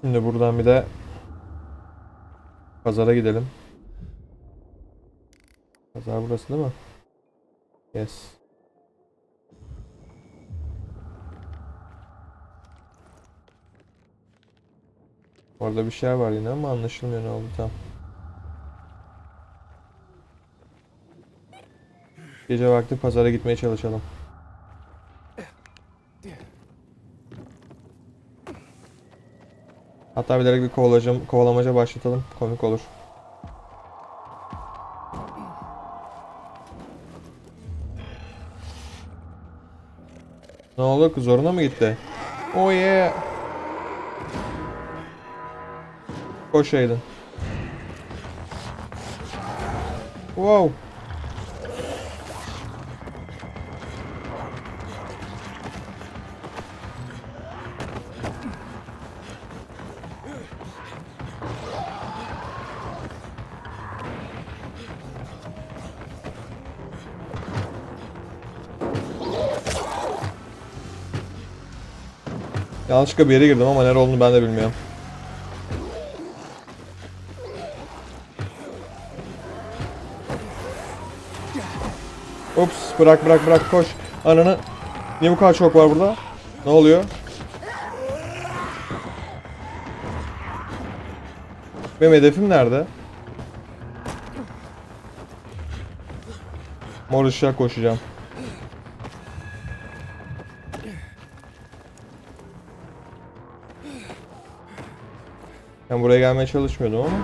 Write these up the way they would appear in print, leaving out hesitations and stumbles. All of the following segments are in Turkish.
Şimdi buradan bir de pazara gidelim. Pazar burası değil mi? Yes. Orada bir şey var yine ama anlaşılmıyor ne oldu tam. Gece vakti pazara gitmeye çalışalım. Hatta bilerek bir kovalamaca başlatalım. Komik olur. Ne oldu? Kız zoruna mı gitti? Oh yeah. Koşaydın. Wow. Yanlışlıkla bir yere girdim ama nerede olduğunu ben de bilmiyorum. Ups, bırak koş. Ananı. Niye bu kadar çok var burada? Ne oluyor? Benim hedefim nerede? Mor ışığa koşacağım. Ben buraya gelmeye çalışmıyordum ama.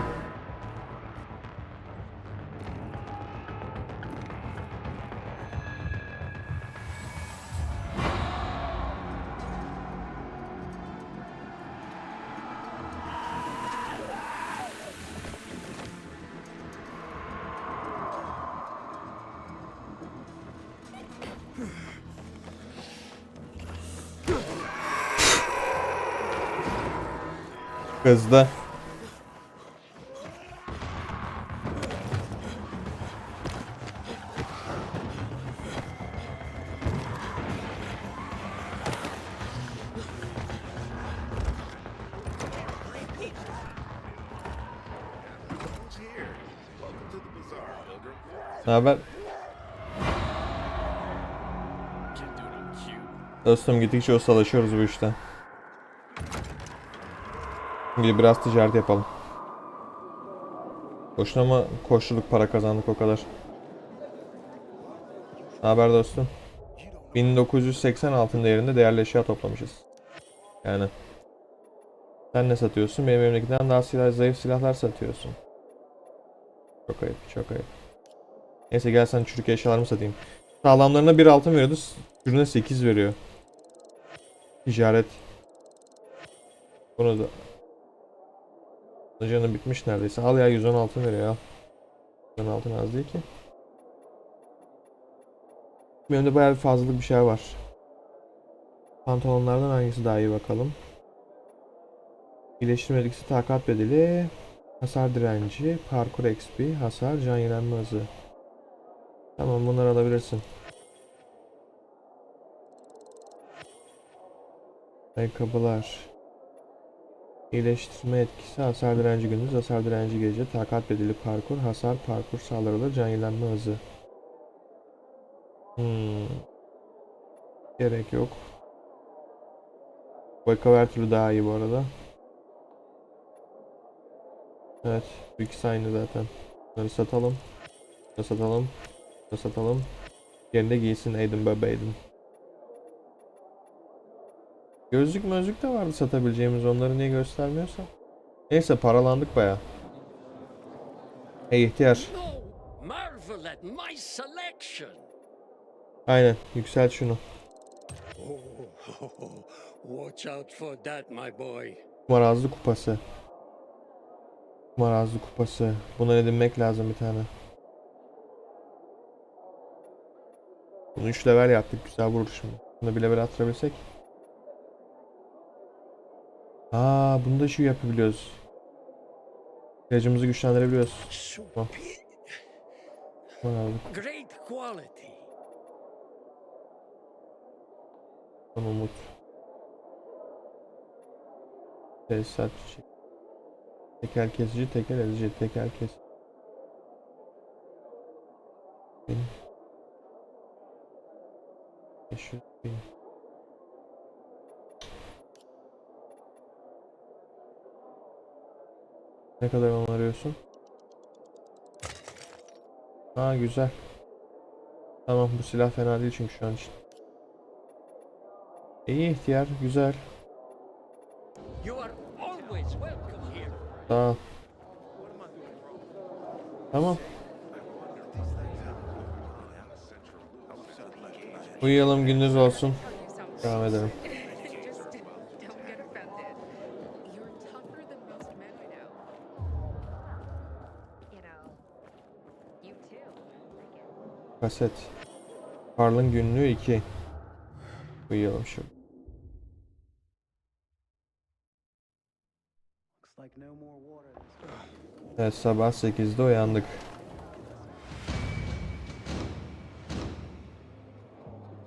Kızdı. Ne haber? Dostum gittikçe ustalaşıyoruz bu işte. Şimdi biraz ticaret yapalım. Boşuna mı koşturduk, para kazandık o kadar. Ne haber dostum? 1980 altın değerinde değerli eşya toplamışız. Yani. Sen ne satıyorsun? Benim elimdekinden daha zayıf silahlar satıyorsun. Çok ayıp, çok ayıp. Neyse gel sen çürük eşyalarımı satayım. Sağlamlarına 1 altın veriyordu. Ürüne 8 veriyor. Ticaret. Bunu da. Canı bitmiş neredeyse. Al ya 110 altın veriyor al. 110 altın az değil ki. Benim de bayağı bir fazlalık bir şey var. Pantolonlardan hangisi daha iyi bakalım. İyileştirme etkisi, takat bedeli, hasar direnci, parkur XP, hasar, can yenileme hızı. Tamam bunları alabilirsin. Ayakkabılar. İyileştirme etkisi, hasar direnci gündüz, hasar direnci gece, takat bedeli parkur, hasar, parkur saldırıları, can yenilenme hızı. Gerek yok. Bu ayakkabı her türlü daha iyi bu arada. Evet, bu ikisi aynı zaten. Bunları satalım. Bunları satalım. Bunları satalım. Yerine giysin Aiden bebeğim. Gözlük mözlük de vardı satabileceğimiz, onları niye göstermiyorsa. Neyse paralandık baya. Hey ihtiyar. Aynen yükselt şunu. Kumarazlı kupası. Kumarazlı kupası. Buna edinmek lazım bir tane. Bunu 3 level yaptık, güzel vurur şimdi. Bunu bir level attırabilsek. Bunu da şu yapabiliyoruz. İlacımızı güçlendirebiliyoruz. Tamam. Son umut. Tesisatçı. Tekel kesici, tekel edici, tekel kesici. 500.000. Ne kadar onu arıyorsun? Ha güzel. Tamam bu silah fena değil çünkü şu an için. İyi ihtiyar, güzel. Tamam. Tamam. Uyuyalım, gündüz olsun. Devam edelim. Kaset. Karl'ın günlüğü 2. Uyuyalım şu. Evet, sabah 8'de uyandık.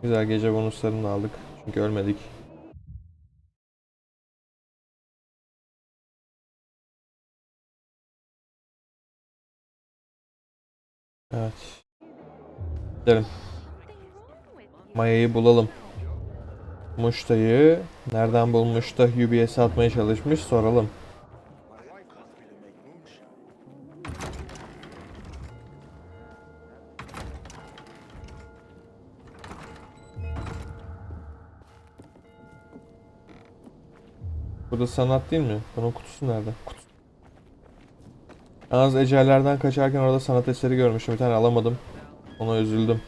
Güzel, gece bonuslarını da aldık. Çünkü ölmedik. Evet. Gidelim. Maya'yı bulalım. Muşta'yı nereden bulmuş da UBS'e atmaya çalışmış soralım. Bu da sanat değil mi? Bunun kutusu nerede? Kutusu. Yalnız ecellerden kaçarken orada sanat eseri görmüştüm. Bir tane alamadım. Ona üzüldüm.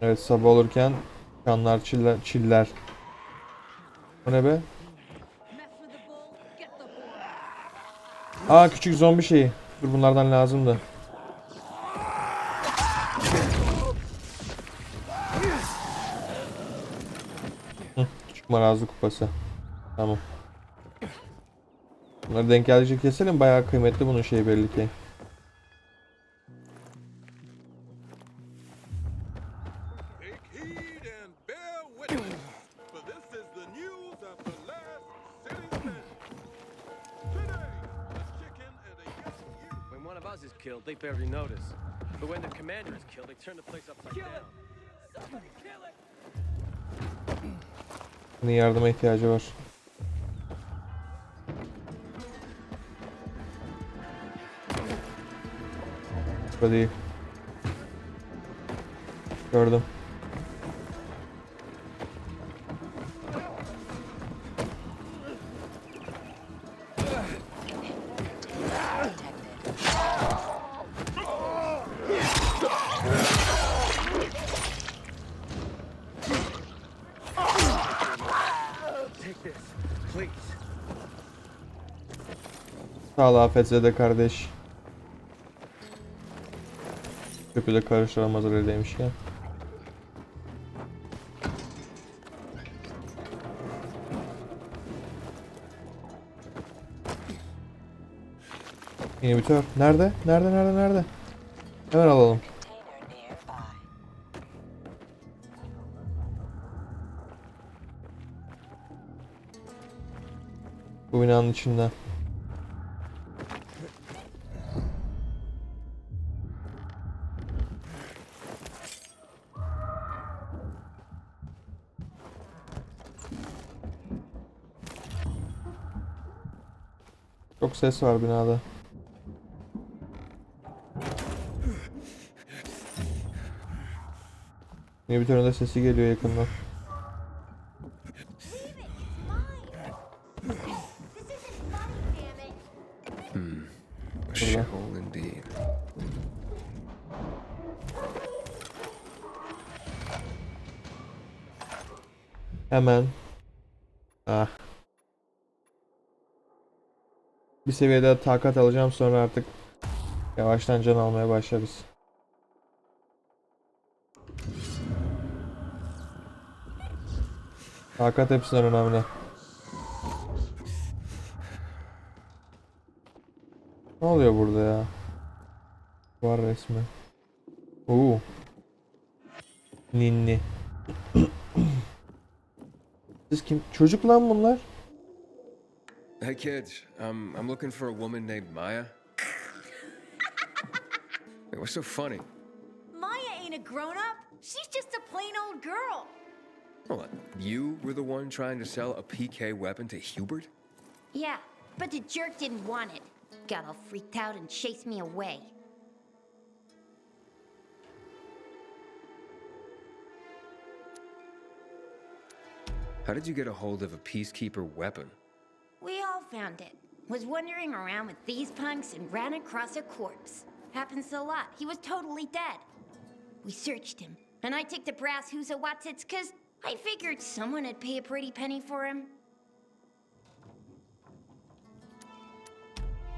Evet, sabah olurken kanlar çiller. O ne be? Aa, küçük zombi şeyi. Dur, bunlardan lazımdı. Küçük marazlı kupası. Tamam. Bunları denk geldikçe keselim. Bayağı kıymetli bunun şeyi belli ki. They barely notice. But when the commander is killed, they turn the place upside down. Somebody kill it! Bunun yardıma ihtiyacı var. Bu değil. Gördüm. Sağ ol afetzede kardeş. Köpüyle karıştıramaz öyleymiş ya. İnhibitör. Nerede? Nerede? Hemen alalım. Bu binanın içinden. Çok ses var binada. İnhibitörün de sesi geliyor yakından. Burada. Hemen. Ah. Bir seviyede takat alacağım, sonra artık yavaştan can almaya başlarız. Takat hepsinden önemli. Ne oluyor burada ya? Var resmi. Ninni. Siz kim? Çocuk lan bunlar. Hey kids, I'm looking for a woman named Maya. Hey, what's so funny? Maya ain't a grown-up. She's just a plain old girl. Hold on, you were the one trying to sell a PK weapon to Hubert? Yeah, but the jerk didn't want it. Got all freaked out and chased me away. How did you get a hold of a peacekeeper weapon? We all found it. Was wandering around with these punks and ran across a corpse. Happens a lot. He was totally dead. We searched him, and I took the brass who's a Watsits cause I figured someone would pay a pretty penny for him.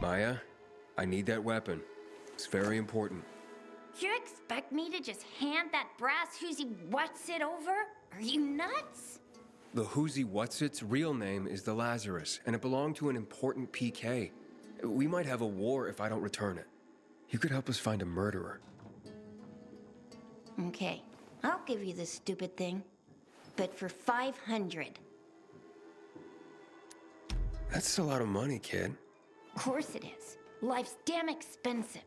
Maya, I need that weapon. It's very important. You expect me to just hand that brass who's what's it over? Are you nuts? The Whoosy Whatsit's real name is the Lazarus, and it belonged to an important PK. We might have a war if I don't return it. You could help us find a murderer. Okay, I'll give you this stupid thing. But for 500. That's a lot of money, kid. Of course it is. Life's damn expensive.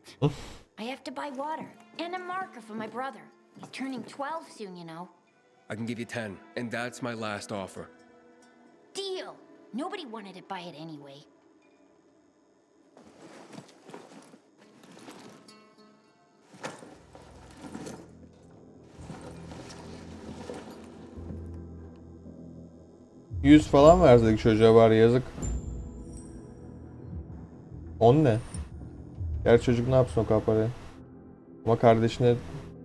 I have to buy water and a marker for my brother. He's turning 12 soon, you know. I can give you 10, and that's my last offer. Deal! Nobody wanted to buy it anyway. $100 falan verseydik çocuğa bari, yazık. 10 ne? Gerçi çocuk ne yapsın o kadar parayı? Ama kardeşine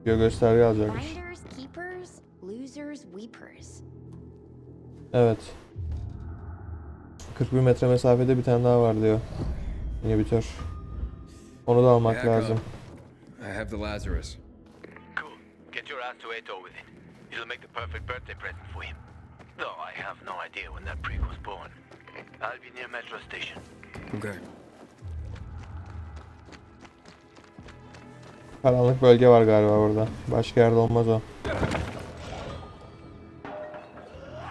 bir gösterge alacakmış. Finders, keepers, losers, weepers. Evet. 41 metre mesafede bir tane daha var diyor. İnhibitör. Onu da almak Back lazım. up. I have the Lazarus. Cool. Get your ass to Eto with it. It'll make the perfect birthday present for him. Though I have no idea when that prick was born. I'll be near metro station. Okay. Karanlık bölge var galiba burada. Başka yerde olmaz o.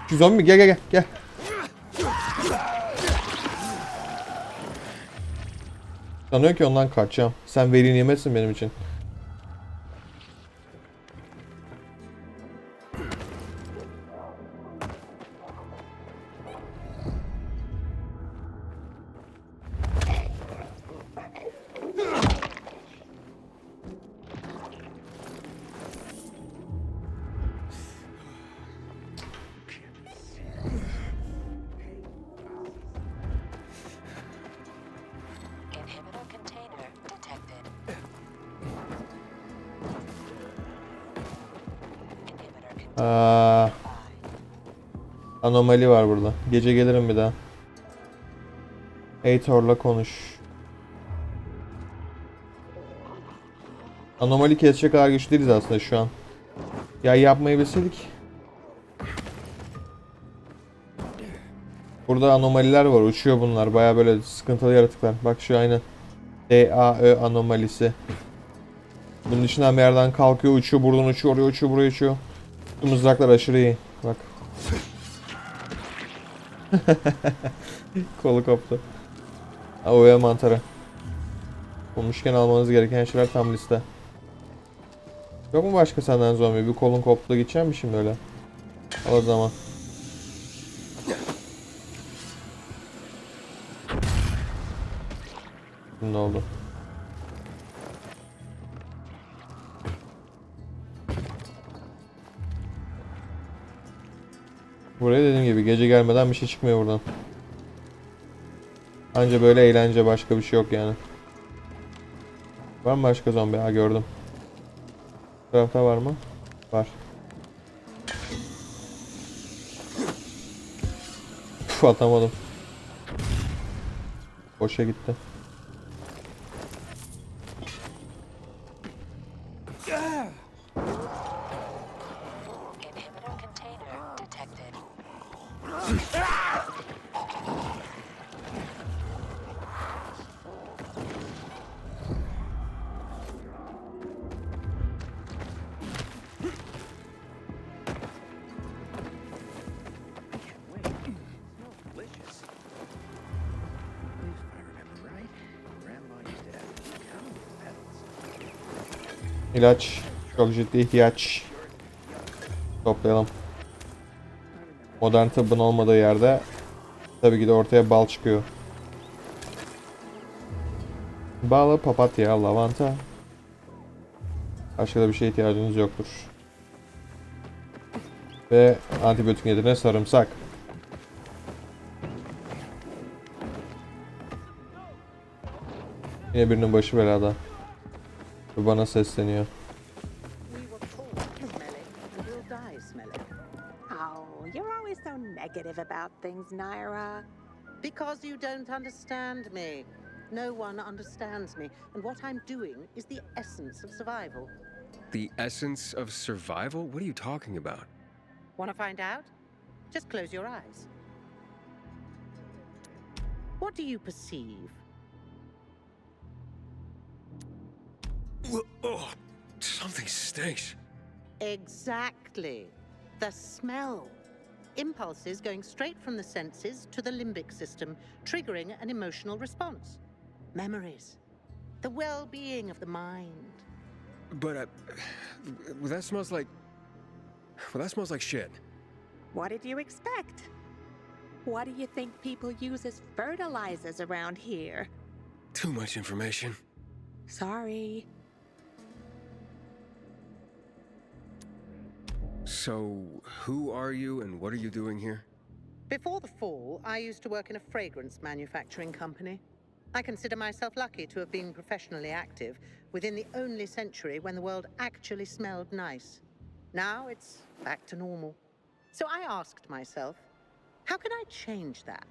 Şu zombi gel. Sanıyor ki ondan kaçacağım. Sen veli nimetsin benim için. Inhibitor container detected. Inhibitor container. Anomali var burada. Gece gelirim bir daha. Heitor'la konuş. Anomali kesecek kadar güçlü değiliz aslında şu an. Ya yapmayı bilseydik. Burada anomaliler var. Uçuyor bunlar. Baya böyle sıkıntılı yaratıklar. Bak şu aynı. DAÖ anomalisi. Bunun dışından bir yerden kalkıyor, uçuyor, buradan uçuyor, oraya uçuyor, buraya uçuyor. Bu mızraklar aşırı iyi. Bak. Kolu koptu. AOE mantarı. Bulmuşken almanız gereken şeyler tam liste. Yok mu başka senden zombi? Bir kolun koptu, gideceğim mi şimdi öyle? Al o zaman. Ne oldu? Buraya dediğim gibi gece gelmeden bir şey çıkmıyor buradan. Anca böyle eğlence, başka bir şey yok yani. Var mı başka zombi? Ha, gördüm. Bu tarafta var mı? Var. Uf, atamadım. Boşa gitti. Inhibitor container detected. İlaç. Çok ciddi ihtiyaç. Toplayalım. Modern tıbbın olmadığı yerde tabii ki de ortaya bal çıkıyor. Bal, papatya, lavanta. Başka da bir şeye ihtiyacınız yoktur. Ve antibiyotik niyetine sarımsak. Yine birinin başı belada. Ve bana sesleniyor. We were born smelling and we'll die smelling. Oh, you're always so negative about things, Naira. Because you don't understand me. No one understands me. And what I'm doing is the essence of survival. The essence of survival? What are you talking about? Want to find out? Just close your eyes. What do you perceive? Oh, something stinks. Exactly. The smell. Impulses going straight from the senses to the limbic system, triggering an emotional response. Memories. The well-being of the mind. But that smells like. Well, that smells like shit. What did you expect? What do you think people use as fertilizers around here? Too much information. Sorry. So, who are you and what are you doing here? Before the fall, I used to work in a fragrance manufacturing company. I consider myself lucky to have been professionally active within the only century when the world actually smelled nice. Now it's back to normal. So I asked myself, how can I change that?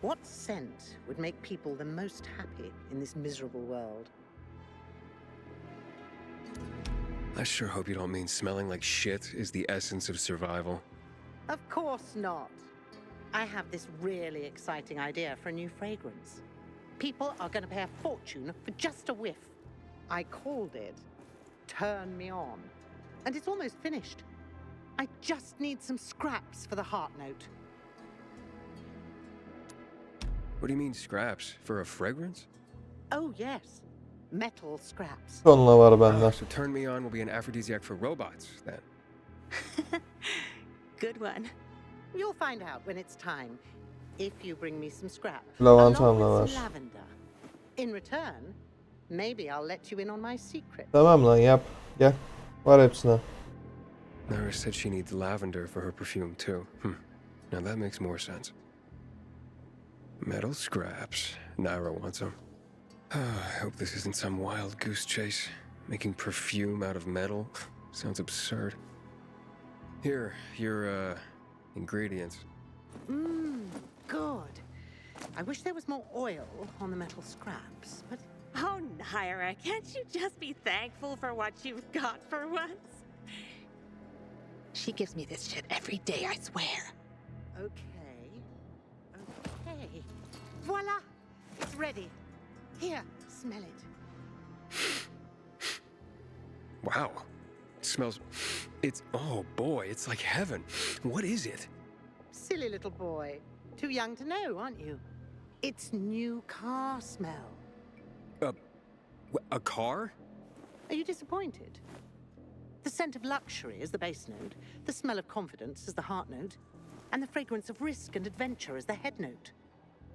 What scent would make people the most happy in this miserable world? I sure hope you don't mean smelling like shit is the essence of survival. Of course not. I have this really exciting idea for a new fragrance. People are going to pay a fortune for just a whiff. I called it Turn Me On. And it's almost finished. I just need some scraps for the heart note. What do you mean scraps? For a fragrance? Oh, yes. Metal scraps. Onunla var bende. So Turn Me On will be an aphrodisiac for robots, then. Good one. You'll find out when it's time. If you bring me some scraps. Lavanta along da with some var. lavender. In return, maybe I'll let you in on my secret. Tamam lan yap. Gel. Var hepsine. Naira said she needs lavender for her perfume, too. Now that makes more sense. Metal scraps. Naira wants them. I hope this isn't some wild goose chase. Making perfume out of metal. Sounds absurd. Here, your, ingredients. Good. I wish there was more oil on the metal scraps, but Oh, Naira, can't you just be thankful for what you've got for once? She gives me this shit every day, I swear. okay. Okay. Voila! It's ready. Here, smell it. Wow. It smells... It's... Oh, boy, it's like heaven. What is it? Silly little boy. Too young to know, aren't you? It's new car smell. A car? Are you disappointed? The scent of luxury is the base note, the smell of confidence is the heart note, and the fragrance of risk and adventure is the head note.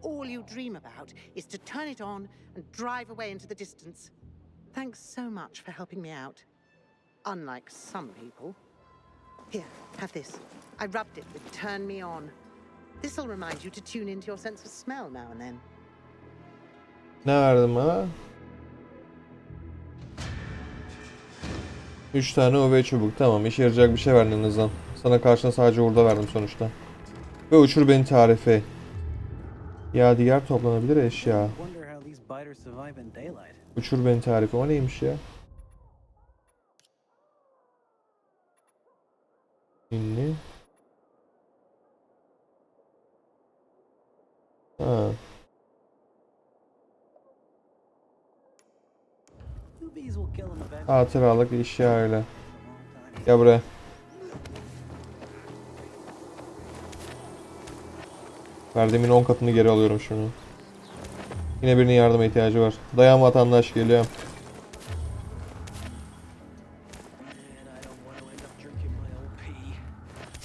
All you dream about is to turn it on and drive away into the distance. Thanks so much for helping me out. Unlike some people. Here, have this. I rubbed it with Turn Me On. This'll remind you to tune into your sense of smell now and then. Ne verdim bana? 3 tane UV çubuk. Tamam, işe yarayacak bir şey verdin en azından. Sana karşına sadece hurda verdim sonuçta. Ve uçur beni tarifi. Ya diğer toplanabilir eşya. Wonder how these biters survive in daylight. Uçur beni tarifi. O neymiş ya? Ünlü. Ha. Two bees will kill him eventually. Hatıralık eşya öyle. Gel buraya. Verdiğimin 10 katını geri alıyorum şunu. Yine birinin yardıma ihtiyacı var. Dayan vatandaş, geliyorum.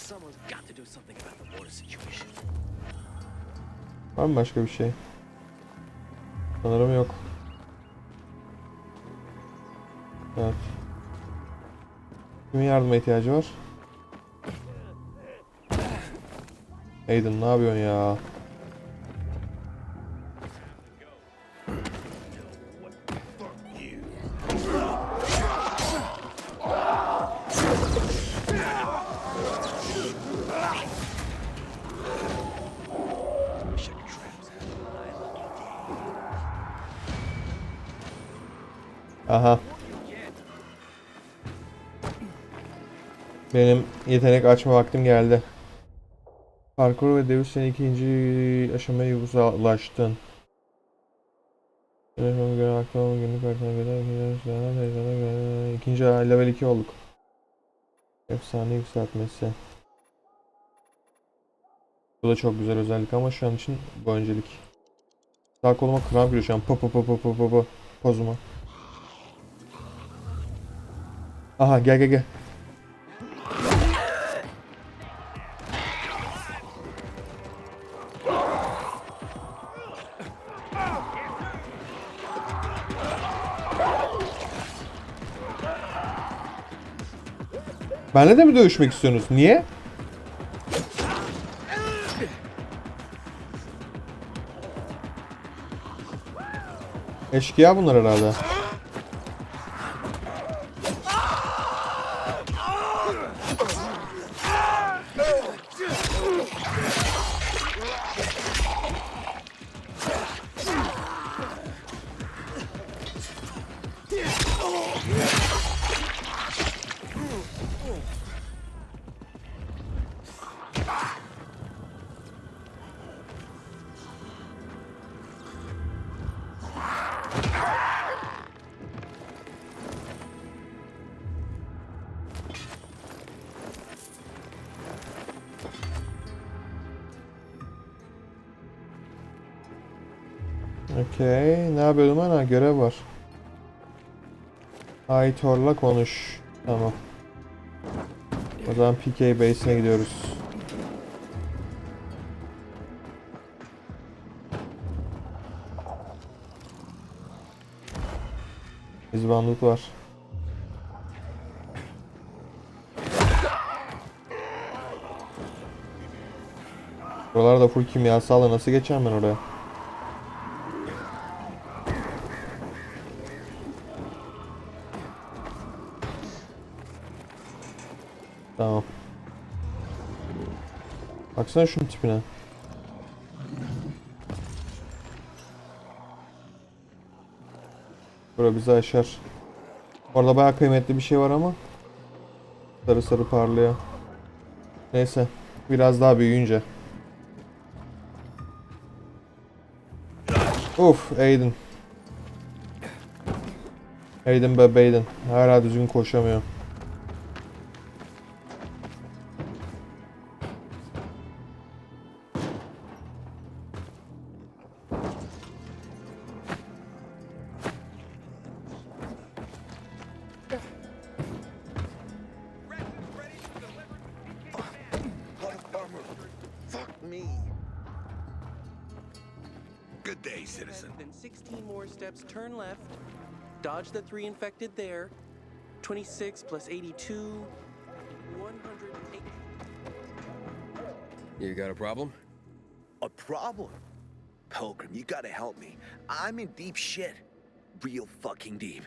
Someone's got to do something about the water situation. Var mı başka bir şey? Sanırım yok. Evet. Kimin yardıma ihtiyacı var? Aiden ne yapıyorsun ya? Aha. Benim yetenek açma vaktim geldi. Parkur ve dövüş sen ikinci aşamaya ulaştın. İkinci level 2 olduk. Efsane yükseltmesi. Bu da çok güzel özellik ama şu an için bu öncelik. Sağ koluma kramp giriyor şu an. Pozuma. Aha gel. Benle de mi dövüşmek istiyorsunuz? Niye? Eşkıya bunlar herhalde. Okey. Ne yapıyordum ana? Görev var. Aitor'la konuş. Tamam. O zaman PK base'ine gidiyoruz. İzbanlık var. Buralarda full kimyasal, nasıl geçeceğim ben oraya? Tamam. Baksana şunun tipine. Bura bizi aşar. Orada bayağı kıymetli bir şey var ama sarı sarı parlıyor. Neyse. Biraz daha büyüyünce. Of Aiden. Aiden bebeğdin. Hala düzgün koşamıyor. Good day, citizen. Then 16 more steps, turn left. Dodge the 3 infected there. 26 plus 82. 108. You got a problem? A problem? Pilgrim, you gotta help me. I'm in deep shit. Real fucking deep.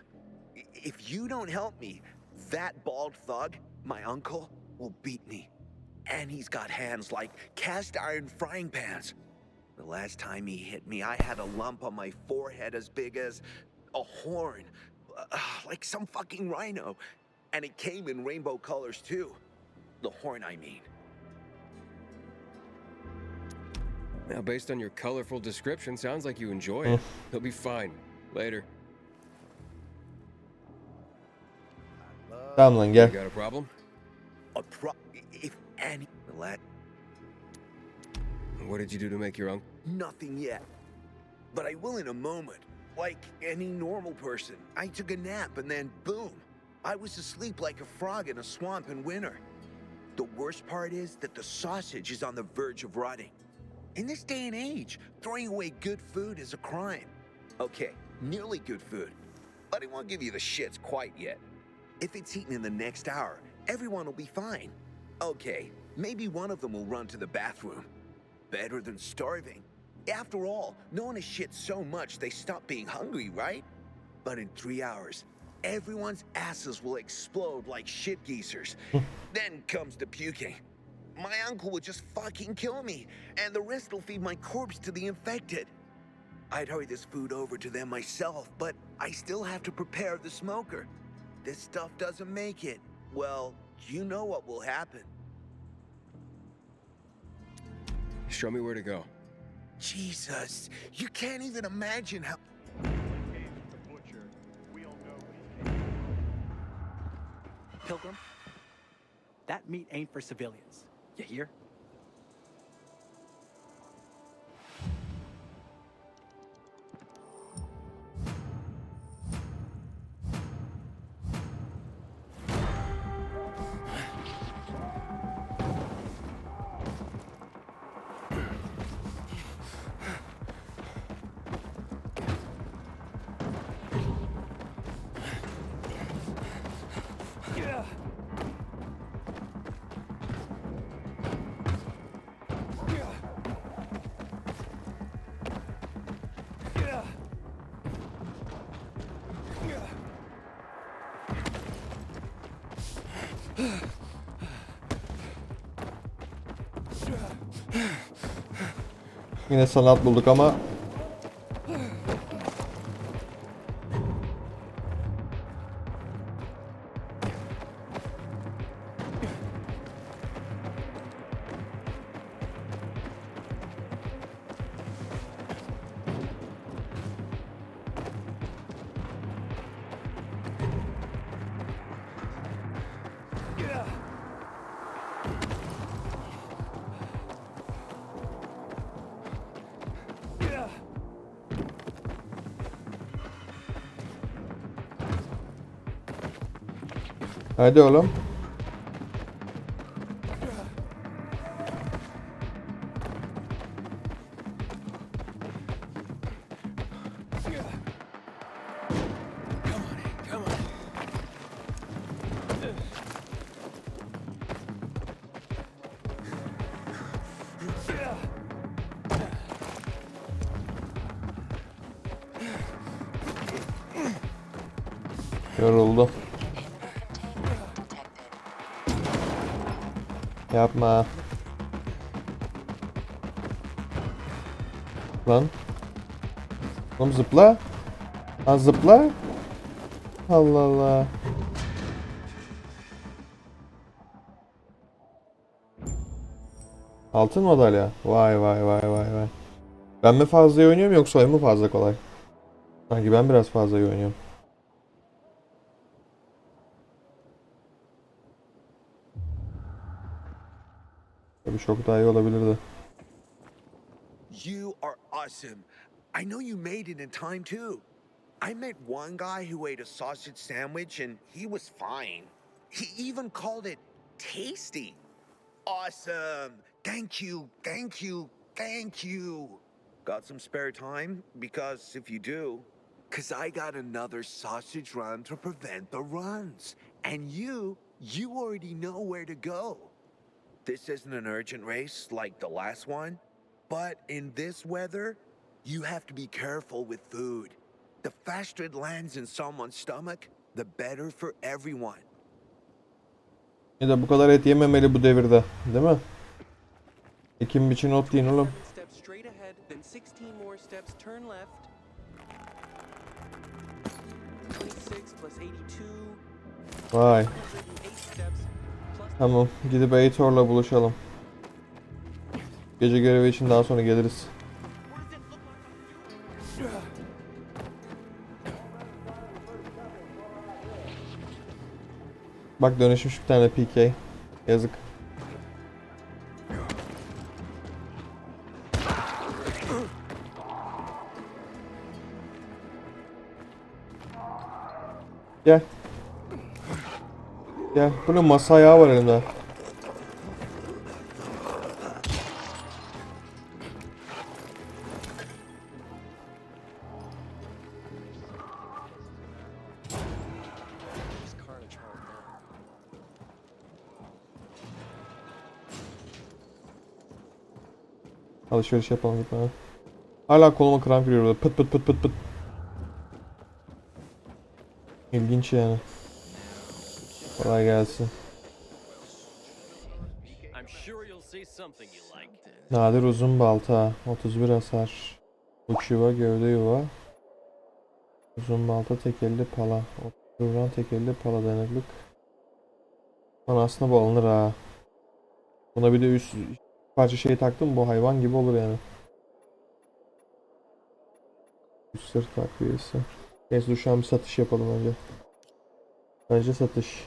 If you don't help me, that bald thug, my uncle, will beat me. And he's got hands like cast iron frying pans. The last time he hit me, I had a lump on my forehead as big as a horn. Like some fucking rhino. And it came in rainbow colors too. The horn, I mean. Now, based on your colorful description, sounds like you enjoy it. He'll be fine. Later. Tamam lan You gel. got a problem? If any... What did you do to make your uncle? Nothing yet. But I will in a moment. Like any normal person. I took a nap and then boom. I was asleep like a frog in a swamp in winter. The worst part is that the sausage is on the verge of rotting. In this day and age, throwing away good food is a crime. Okay, nearly good food, but it won't give you the shits quite yet. If it's eaten in the next hour, everyone will be fine. Okay, maybe one of them will run to the bathroom. Better than starving. After all, no one has shit so much they stop being hungry, right? But in 3 hours, everyone's asses will explode like shit geezers. Then comes the puking. My uncle would just fucking kill me, and the rest will feed my corpse to the infected. I'd hurry this food over to them myself, but I still have to prepare the smoker. This stuff doesn't make it. Well, you know what will happen. Show me where to go. Jesus, you can't even imagine how... Pilgrim, that meat ain't for civilians. You hear? Yine sanat bulduk ama hadi oğlum. Yoruldum. Yapma. Lan. Oğlum zıpla. Ha zıpla. Allah Allah. Altın madalya. Vay vay vay vay vay. Ben mi fazla iyi oynuyorum yoksa oyun mu fazla kolay? Sanki ben biraz fazla iyi oynuyorum. Tabii çok daha iyi olabilirdi. You are awesome. I know you made it in time too. I met one guy who ate a sausage sandwich and he was fine. He even called it tasty. Awesome. Thank you, thank you, thank you. Got some spare time? Because if you do, because I got another sausage run to prevent the runs. And you already know where to go. This isn't an urgent race like the last one, but in this weather, you have to be careful with food. The faster it lands in someone's stomach, the better for everyone. Ya da bu kadar et yememeli bu devirde, değil mi? Ekim biçin ot deyin oğlum. Vay. Tamam, gidip Aitor'la buluşalım. Gece görevi için daha sonra geliriz. Bak dönüşmüş bir tane PK. Yazık. Gel. Gel. Bunun masa ayağı var elimde. Alışveriş yapalım gitmeden. Hala koluma kramp giriyor burada. Pıt pıt pıt pıt pıt. İlginç yani. Kolay gelsin. I'm sure you'll see something you like. Nadir uzun balta. 31 hasar. Uç yuva, gövde yuva. Uzun balta, tekelli pala. Vuran tekelli pala dayanıklık. Lan aslında bu alınır ha. Buna bir de üst parça şey taktım, bu hayvan gibi olur yani. Üst sırt takviyesi. Neyse dur şu an bir satış yapalım önce. Önce satış.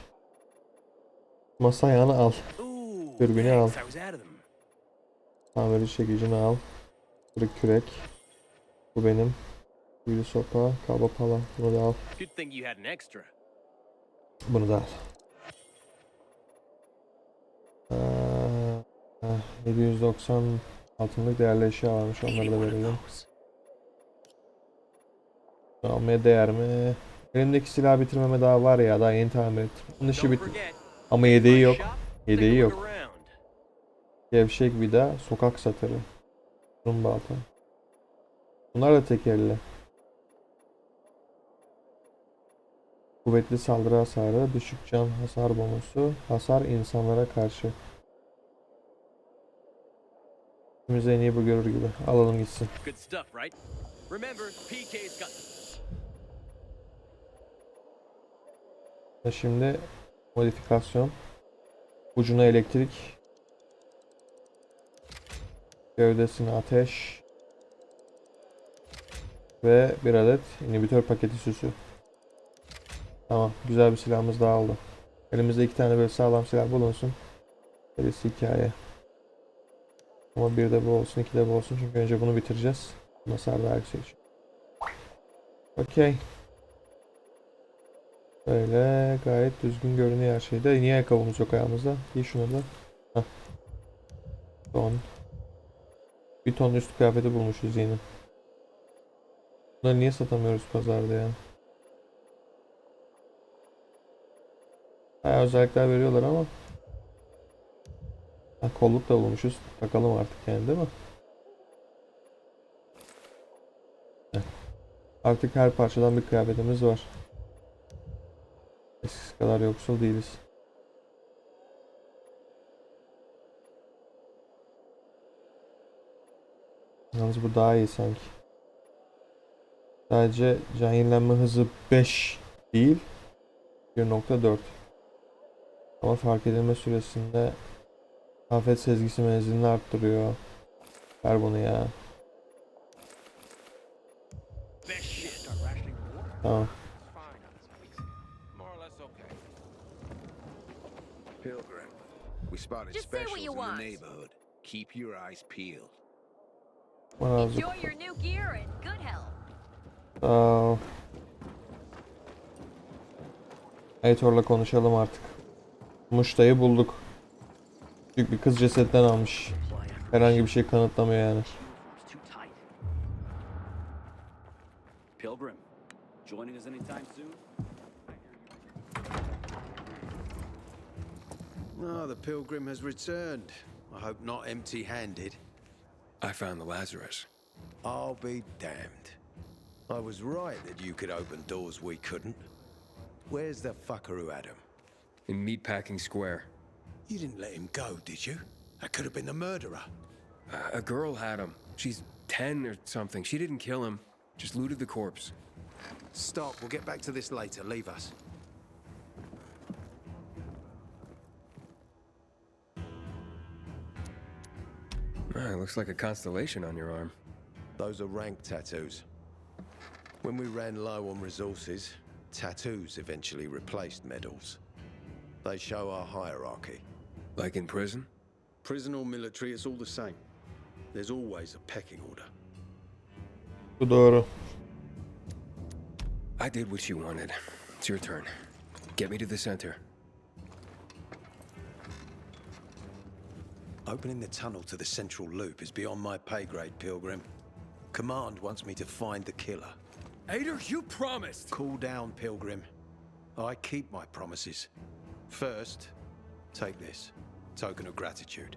Masa ayağını al. Ooh, Dürbünü al. thanks, I was out of them. Tamiri çekicini al. Kırık kürek. Bu benim. Büyülü sopa. Kaba pala. Bunu da al. Good thing you had an extra. Bunu da al. 790 altınlık değerli eşya varmış. Onları da verelim. Almaya değer mi? Elimdeki silah bitirmeme daha var ya. Daha yeni tamir ettim. Bunun işi Don't bitti. forget, Ama yedeği yok. shop, Yedeği take a yok. look around. Gevşek vida. Sokak satırı. Uzun balta. Bunlar da tekerli. Kuvvetli saldırı hasarı. Düşük can hasar bonusu. Hasar insanlara karşı. İkimiz en iyi bu görür gibi. Alalım gitsin. Good stuff, right? Remember, PK's got Şimdi modifikasyon. Ucuna elektrik. Gövdesine ateş. Ve bir adet inhibitör paketi süsü. Tamam. Güzel bir silahımız daha oldu. Elimizde 2 tane böyle sağlam silah bulunsun. Serisi hikaye. Ama bir de bu olsun, 2 de bu olsun. Çünkü önce bunu bitireceğiz. Hasar daha yüksek. Okey. Böyle gayet düzgün görünüyor her şeyde. Niye ayakkabımız yok ayağımızda? İyi şunu da. Heh. Ton. Bir ton üst kıyafeti bulmuşuz yeni. Bunları niye satamıyoruz pazarda ya? Bayağı özellikler veriyorlar ama. Ha, kolluk da bulmuşuz. Takalım artık yani değil mi? Heh. Artık her parçadan bir kıyafetimiz var. Eskisi kadar yoksul değiliz. Yalnız bu daha iyi sanki. Sadece can yenilenme hızı 5 değil 1.4. Ama fark edilme süresinde afet sezgisi menzilini arttırıyor. Ver bunu ya. Tamam. Pilgrim, we spotted Just say what specials you in the want. neighborhood. Keep your eyes peeled. Bana azıcık. Enjoy your new gear and good health. Sağ ol. Editor'la konuşalım artık. Muşta'yı bulduk. Büyük bir kız cesetten almış. Herhangi bir şey kanıtlamıyor yani. Too tight. Pilgrim, joining us anytime soon? Oh, the pilgrim has returned. I hope not empty-handed. I found the Lazarus. I'll be damned. I was right that you could open doors we couldn't. Where's the fucker who had him? In Meatpacking Square. You didn't let him go, did you? That could have been the murderer. A girl had him. She's 10 or something. She didn't kill him. Just looted the corpse. Stop, we'll get back to this later. Leave us. It looks like a constellation on your arm. Those are rank tattoos. When we ran low on resources, tattoos eventually replaced medals. They show our hierarchy. Like in prison? Prison or military, it's all the same. There's always a pecking order. Bu doğru. I did what you wanted. It's your turn. Get me to the center. Opening the tunnel to the central loop is beyond my pay grade, Pilgrim. Command wants me to find the killer. Ader, you promised! Cool down, Pilgrim. I keep my promises. First, take this. Token of gratitude.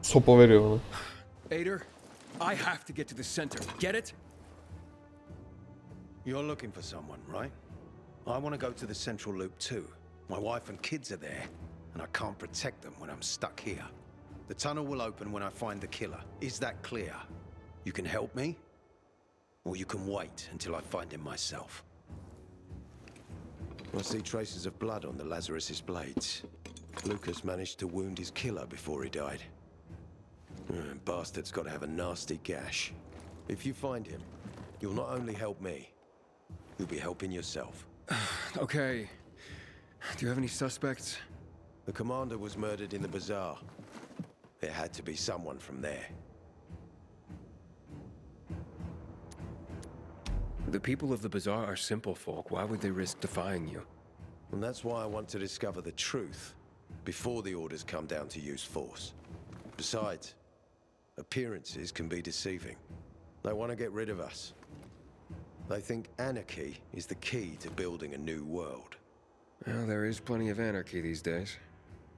Sopa veriyor onu. Ader, I have to get to the center. Get it? You're looking for someone, right? I want to go to the central loop too. My wife and kids are there, and I can't protect them when I'm stuck here. The tunnel will open when I find the killer. Is that clear? You can help me, or you can wait until I find him myself. I see traces of blood on the Lazarus's blades. Lucas managed to wound his killer before he died. Bastard's got to have a nasty gash. If you find him, you'll not only help me, you'll be helping yourself. Okay. Do you have any suspects? The commander was murdered in the bazaar. It had to be someone from there. The people of the bazaar are simple folk. Why would they risk defying you? And that's why I want to discover the truth before the orders come down to use force. Besides, appearances can be deceiving. They want to get rid of us. They think anarchy is the key to building a new world. Well, there is plenty of anarchy these days.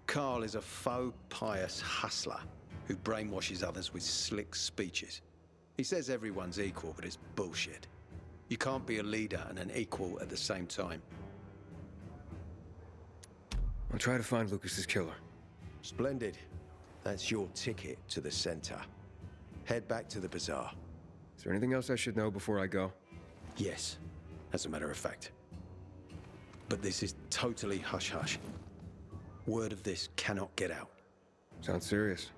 Carl is a faux pious hustler who brainwashes others with slick speeches. He says everyone's equal, but it's bullshit. You can't be a leader and an equal at the same time. I'll try to find Lucas's killer. Splendid. That's your ticket to the center. Head back to the bazaar. Is there anything else I should know before I go? Yes, as a matter of fact. But this is totally hush-hush. Word of this cannot get out. Sounds serious.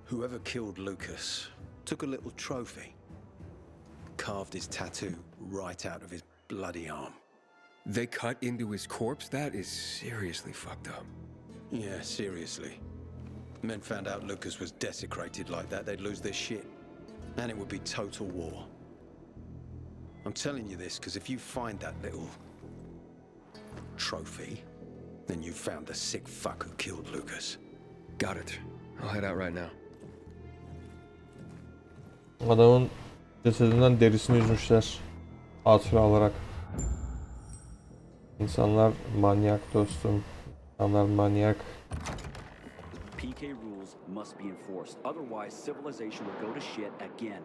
Whoever killed Lucas took a little trophy. Carved his tattoo right out of his bloody arm. They cut into his corpse? That is seriously fucked up. Yeah, seriously. Men found out Lucas was desecrated like that, they'd lose their shit. And it would be total war. I'm telling you this because if you find that little trophy, then you found the sick fuck who killed Lucas. Got it. I'll head out right now. Adamın cesedinden derisini üzmüşler. Hatıra olarak. İnsanlar manyak dostum. İnsanlar manyak. PK rules must be enforced. Otherwise, civilization will go to shit again.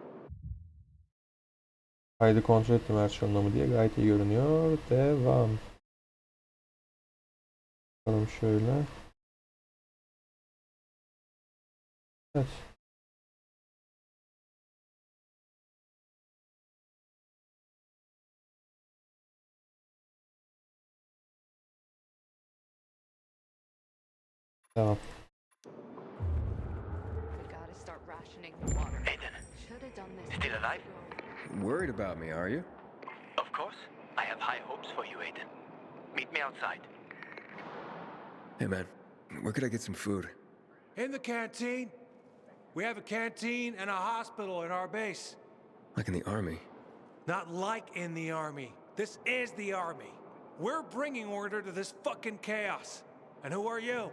Kaydı kontrol ettim versiyonla mı diye gayet iyi görünüyor. Devam. Bakalım şöyle. Evet. Tamam. Still alive? Worried about me, are you? Of course. I have high hopes for you, Aiden. Meet me outside. Hey man, where could I get some food? In the canteen. We have a canteen and a hospital in our base. Like in the army? Not like in the army. This is the army. We're bringing order to this fucking chaos. And who are you?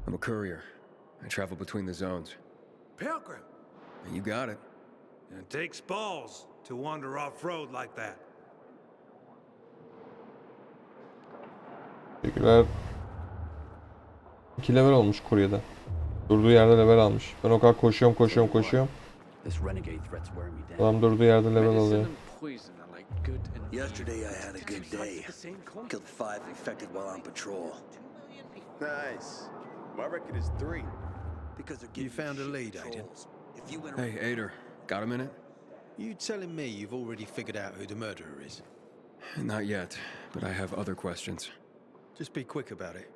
I'm a courier. I travel between the zones. Pilgrim. You got it. It takes balls to wander off-road like that. Teşekkürler. 2 level olmuş kuryede. Durduğu yerde level almış. Ben o kadar koşuyorum. Adam durduğu yerde level alıyor. Yesterday I had a good day. Killed 5 infected while on patrol. Nice. My record is 3. Because You found a lead, Aiden. If you went Hey, Ader, got a minute? You telling me you've already figured out who the murderer is? Not yet, but I have other questions. Just be quick about it.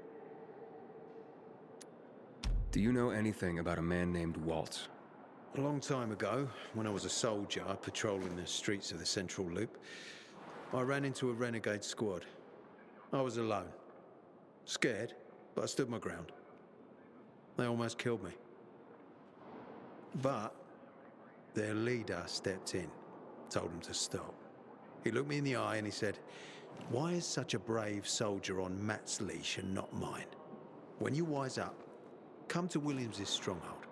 Do you know anything about a man named Waltz? A long time ago, when I was a soldier patrolling the streets of the Central Loop, I ran into a renegade squad. I was alone. Scared, but I stood my ground. They almost killed me. But their leader stepped in, told them to stop. He looked me in the eye and he said, "Why is such a brave soldier on Matt's leash and not mine? When you wise up, come to Williams's stronghold."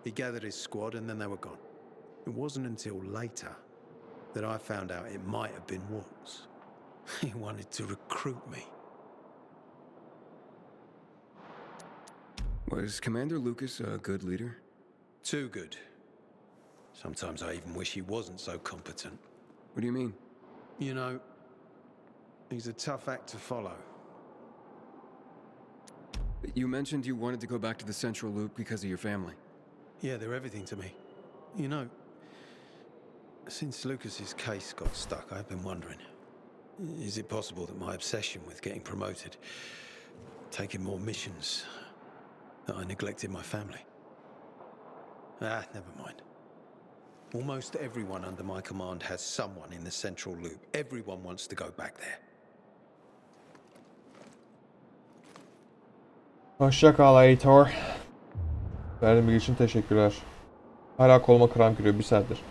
He gathered his squad and then they were gone. It wasn't until later that I found out it might have been Waltz. He wanted to recruit me. Was Commander Lucas a good leader? Too good. Sometimes I even wish he wasn't so competent. What do you mean? You know, he's a tough act to follow. You mentioned you wanted to go back to the Central Loop because of your family. Yeah, they're everything to me. You know, since Lucas's case got stuck, I've been wondering, is it possible that my obsession with getting promoted, taking more missions, that I neglected my family? Never mind. Almost everyone under my command has someone in the Central Loop. Everyone wants to go back there. Hoşça kal Aitor. Verdiğin bilgi için teşekkürler. Hala koluma kramp giriyor bir saattir.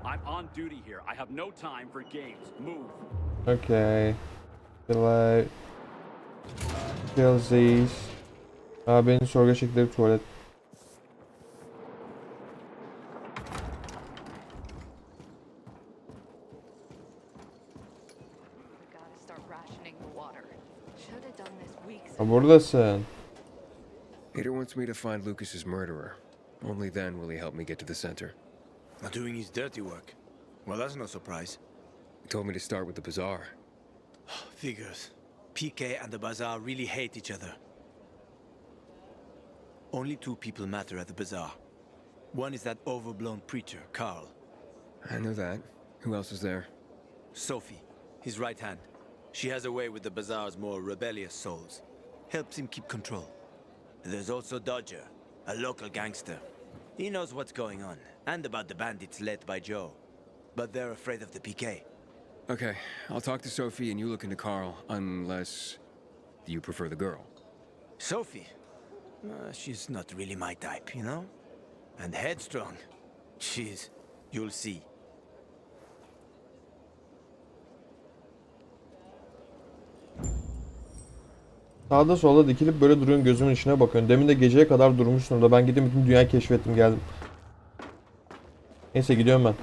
I'm on duty here. I have no time for games. Move. Okay. Delay. Kill these. Beni sorguya çektiler tuvalet. Buradasın. Peter wants me to find Lucas's murderer. Only then will he help me get to the center. Not doing his dirty work. Well, that's no surprise. He told me to start with the bazaar. Figures. PK and the bazaar really hate each other. Only two people matter at the bazaar. One is that overblown preacher, Carl. I know that. Who else is there? Sophie, his right hand. She has a way with the bazaar's more rebellious souls. Helps him keep control. There's also Dodger, a local gangster. He knows what's going on, and about the bandits led by Joe. But they're afraid of the PK. Okay, I'll talk to Sophie and you look into Carl, unless you prefer the girl. Sophie? She's not really my type, you know? And headstrong. You'll see. Sağda solda dikilip böyle duruyorsun, gözümün içine bakıyorsun. Demin de geceye kadar durmuşsun orada. Ben gidip bütün dünyayı keşfettim, geldim. Neyse gidiyorum ben.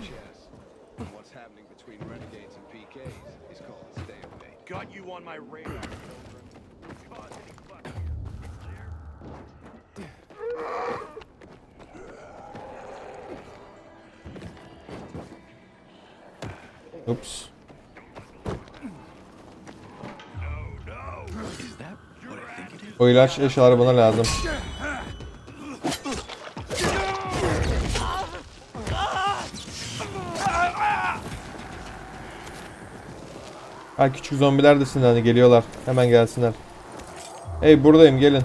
Ups. O ilaç eşyaları bana lazım. Ha, küçük zombiler de hani geliyorlar. Hemen gelsinler. Hey, buradayım, gelin.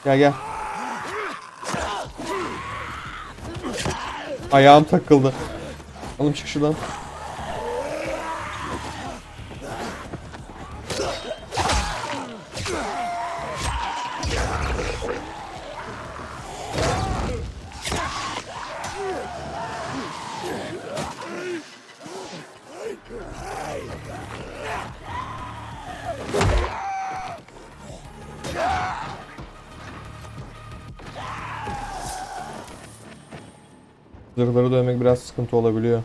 Gel gel. Ayağım takıldı. Oğlum çık şuradan. Zırhları dövmek biraz sıkıntı olabiliyor.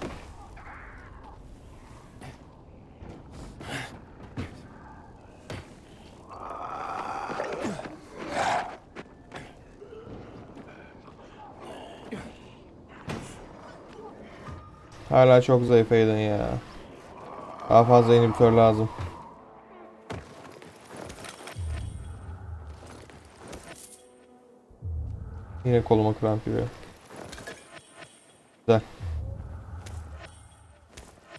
Hala çok zayıf Aiden ya. Daha fazla inhibitör lazım. Yine koluma kramp giriyor. Güzel.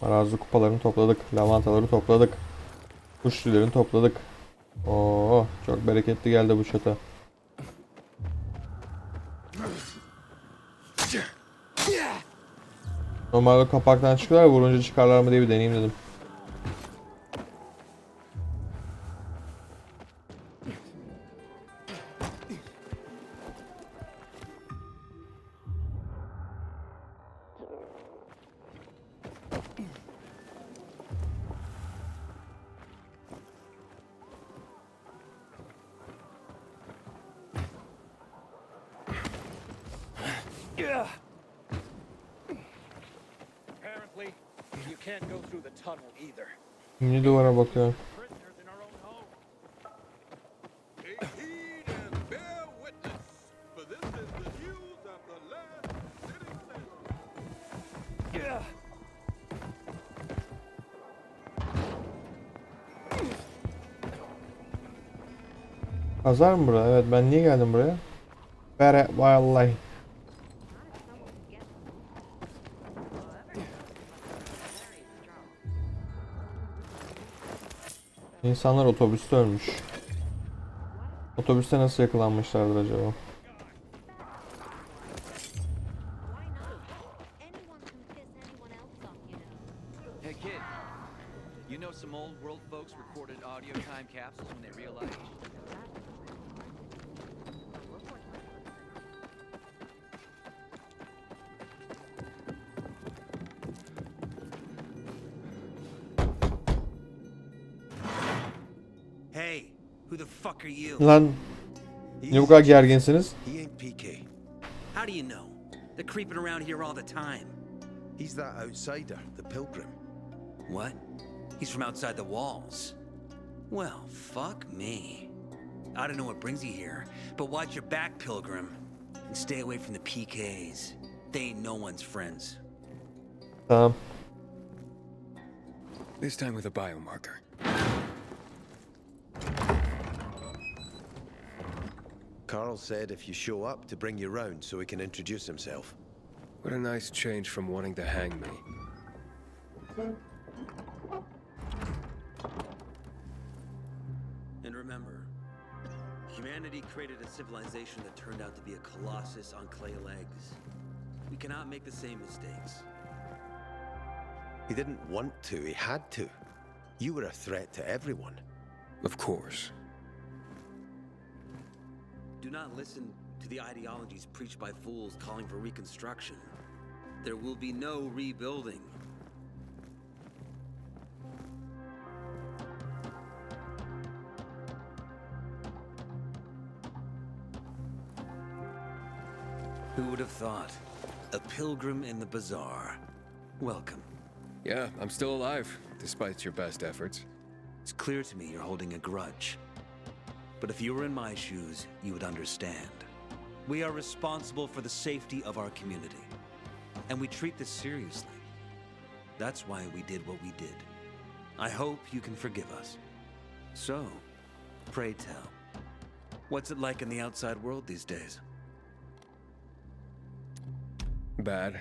Arazi kupalarını topladık. Lavantaları topladık. Kuş tüylerini topladık. Oo, çok bereketli geldi bu çatı. Normalde kapaktan çıkıyorlar, vurunca çıkarlar mı diye bir deneyeyim dedim. can't go through the tunnel either. Ünlü duvara bakıyor. Prisoners in our own home. Take heed and bear witness, for this is the news of the last sitting session. Pazar mı bura? Evet, ben niye geldim buraya? Bere vallahi. İnsanlar otobüste ölmüş. Otobüste nasıl yakalanmışlardır acaba? Hey kid, you know some old world folks recorded audio time capsules when they realized. Hey, who the fuck are you? Lan niye bu kadar gerginsiniz? He ain't PK. How do you know? They're creeping around here all the time. He's that outsider, the pilgrim. What? He's from outside the walls. Well, fuck me. I don't know what brings you here, but watch your back, Pilgrim. And stay away from the PKs. They ain't no one's friends. This time with a biomarker. Carl said if you show up to bring you round so he can introduce himself. What a nice change from wanting to hang me. And remember, humanity created a civilization that turned out to be a colossus on clay legs. We cannot make the same mistakes. He didn't want to, he had to. You were a threat to everyone. Of course. Do not listen to the ideologies preached by fools calling for reconstruction. There will be no rebuilding. Who would have thought? A pilgrim in the bazaar. Welcome. Yeah, I'm still alive, despite your best efforts. It's clear to me you're holding a grudge. But if you were in my shoes, you would understand. We are responsible for the safety of our community. And we treat this seriously. That's why we did what we did. I hope you can forgive us. So, pray tell, what's it like in the outside world these days? Bad,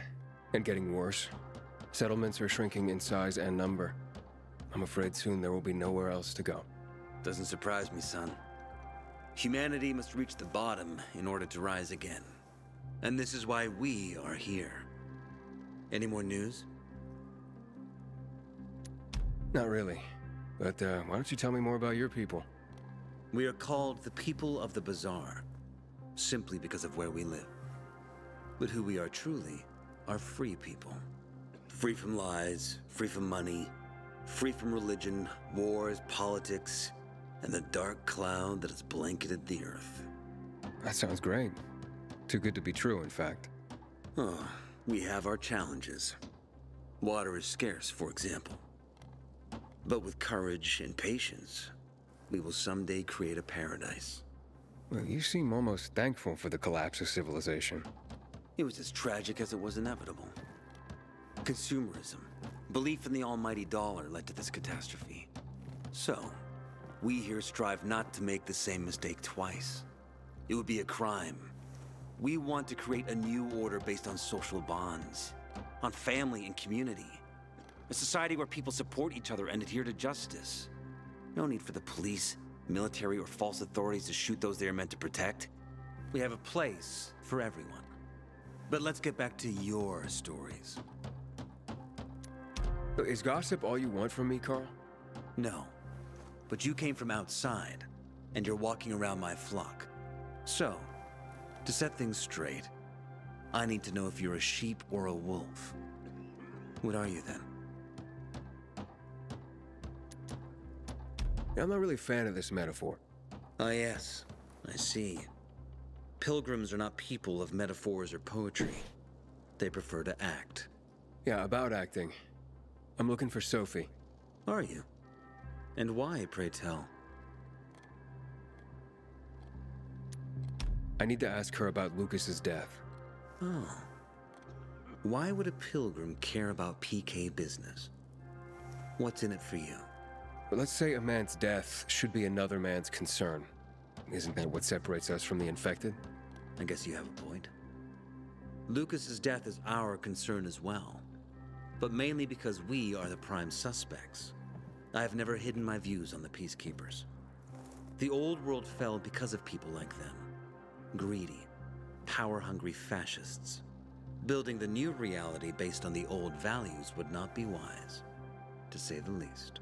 and getting worse. Settlements are shrinking in size and number. I'm afraid soon there will be nowhere else to go. Doesn't surprise me, son. Humanity must reach the bottom in order to rise again. And this is why we are here. Any more news? Not really. But why don't you tell me more about your people? We are called the people of the bazaar, simply because of where we live. But who we are truly are free people. Free from lies, free from money, free from religion, wars, politics, and the dark cloud that has blanketed the earth. That sounds great. Too good to be true, in fact. Oh, we have our challenges. Water is scarce, for example. But with courage and patience, we will someday create a paradise. Well, you seem almost thankful for the collapse of civilization. It was as tragic as it was inevitable. Consumerism, belief in the almighty dollar led to this catastrophe. So, we here strive not to make the same mistake twice. It would be a crime. We want to create a new order based on social bonds, on family and community. A society where people support each other and adhere to justice. No need for the police, military, or false authorities to shoot those they are meant to protect. We have a place for everyone. But let's get back to your stories. Is gossip all you want from me, Carl? No. But you came from outside, and you're walking around my flock. So, to set things straight, I need to know if you're a sheep or a wolf. What are you then? I'm not really a fan of this metaphor. Ah, yes. I see. Pilgrims are not people of metaphors or poetry. They prefer to act. Yeah, about acting. I'm looking for Sophie. Are you? And why, pray tell? I need to ask her about Lucas's death. Oh. Why would a pilgrim care about PK business? What's in it for you? But let's say a man's death should be another man's concern. Isn't that what separates us from the infected? I guess you have a point. Lucas's death is our concern as well, but mainly because we are the prime suspects. I have never hidden my views on the Peacekeepers. The old world fell because of people like them. Greedy, power-hungry fascists. Building the new reality based on the old values would not be wise, to say the least.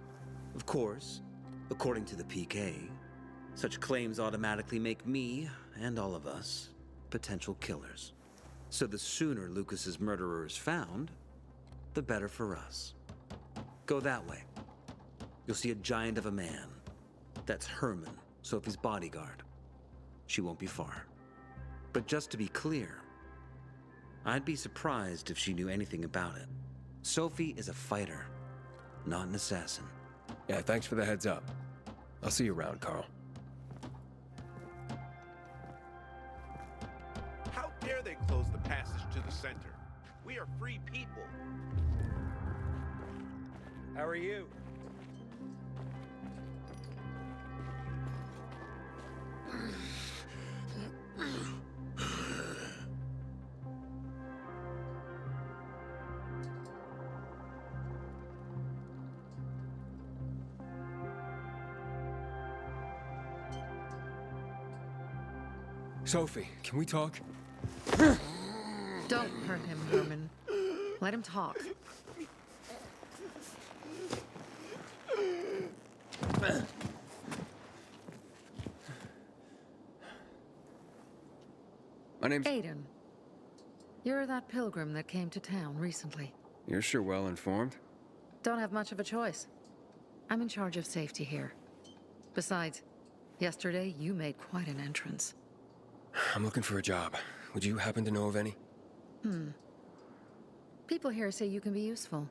Of course, according to the PK, such claims automatically make me, and all of us, potential killers. So the sooner Lucas's murderer is found, the better for us. Go that way. You'll see a giant of a man. That's Herman, Sophie's bodyguard. She won't be far. But just to be clear, I'd be surprised if she knew anything about it. Sophie is a fighter, not an assassin. Yeah, thanks for the heads up. I'll see you around, Carl. How dare they close the passage to the center? We are free people. How are you? Sophie, can we talk? Don't hurt him, Herman. Let him talk. My name's... Aiden. You're that pilgrim that came to town recently. You're sure well informed. Don't have much of a choice. I'm in charge of safety here. Besides, yesterday you made quite an entrance. I'm looking for a job. Would you happen to know of any? People here say you can be useful.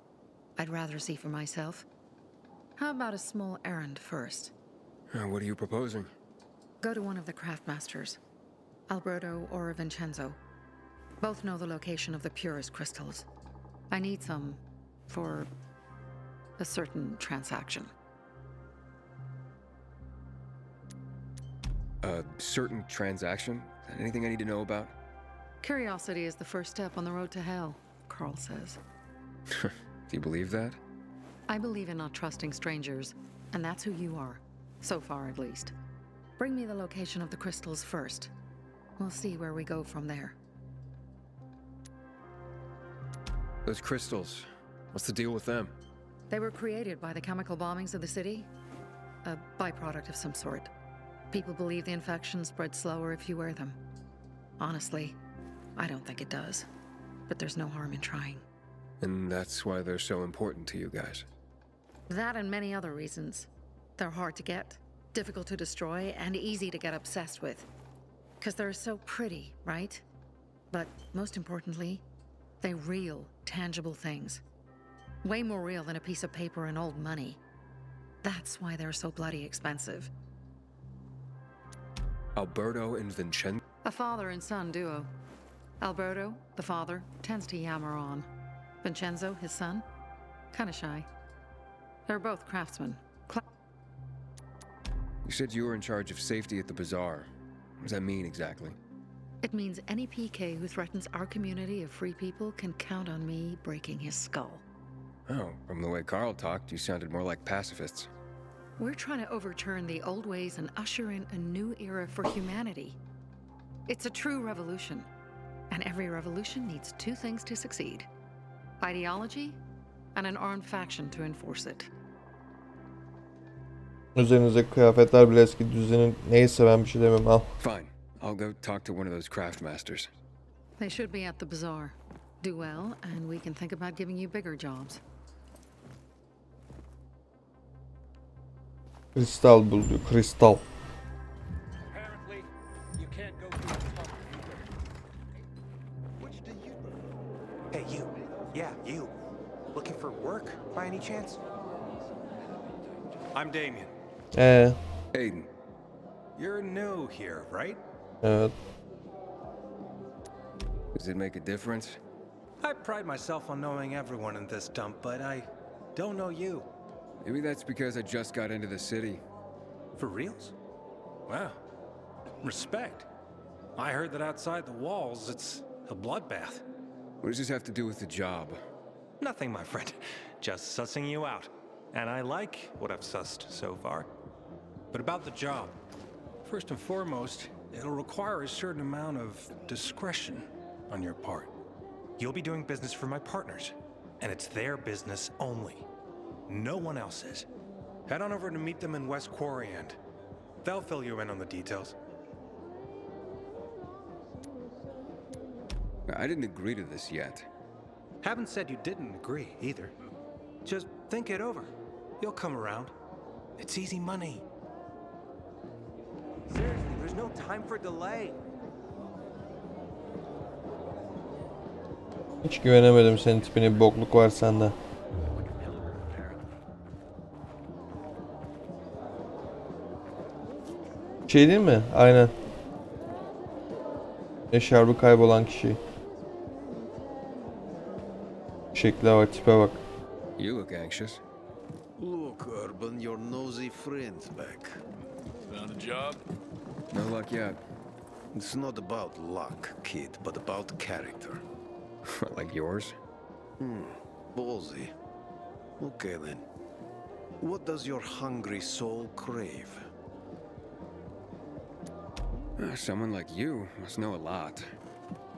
I'd rather see for myself. How about a small errand first? What are you proposing? Go to one of the craftmasters, Alberto or Vincenzo. Both know the location of the purest crystals. I need some for a certain transaction. A certain transaction? Anything I need to know about? Curiosity is the first step on the road to hell, Carl says. Do you believe that? I believe in not trusting strangers, and that's who you are. So far, at least. Bring me the location of the crystals first. We'll see where we go from there. Those crystals, what's the deal with them? They were created by the chemical bombings of the city. A byproduct of some sort. People believe the infection spreads slower if you wear them. Honestly, I don't think it does. But there's no harm in trying. And that's why they're so important to you guys. That and many other reasons. They're hard to get, difficult to destroy, and easy to get obsessed with. Because they're so pretty, right? But most importantly, they're real, tangible things. Way more real than a piece of paper and old money. That's why they're so bloody expensive. Alberto and Vincenzo? A father and son duo. Alberto, the father, tends to yammer on. Vincenzo, his son, kinda shy. They're both craftsmen. You said you were in charge of safety at the bazaar. What does that mean exactly? It means any PK who threatens our community of free people can count on me breaking his skull. Oh, from the way Carl talked, you sounded more like pacifists. We're trying to overturn the old ways and usher in a new era for humanity. It's a true revolution. And every revolution needs two things to succeed. Ideology and an armed faction to enforce it. Üzerinizdeki kıyafetler bile eski düzenin, neyse ben bir şey demem, al. Fine. I'll go talk to one of those craftmasters. They should be at the bazaar. Do well, and we can think about giving you bigger jobs. Kristal bul diyor, kristal. Apparently, you can't go through the tunnel. Which do you prefer? Hey, you. Yeah, you. Looking for work by any chance? I'm Damien. Aiden. You're new here, right? Evet. Does it make a difference? I pride myself on knowing everyone in this dump, but I don't know you. Maybe that's because I just got into the city. For reals? Wow. Respect. I heard that outside the walls, it's a bloodbath. What does this have to do with the job? Nothing, my friend. Just sussing you out. And I like what I've sussed so far. But about the job. First and foremost, it'll require a certain amount of discretion on your part. You'll be doing business for my partners, and it's their business only. No one else's. Head on over to meet them in West Quarry End. They'll fill you in on the details. I didn't agree to this yet. Haven't said you didn't agree, either. Just think it over. You'll come around. It's easy money. Seriously, there's no time for delay. Hiç güvenemedim senin tipine, bir bokluk var sende. Şey değil mi? Aynen. Eşarbı kaybolan kişi. Şekle bak, tipe bak. You look anxious. Look, Urban, your nosy friend's back. Found a job? No luck yet. It's not about luck, kid, but about character. Like yours? Ballsy. Okay then. What does your hungry soul crave? Someone like you must know a lot.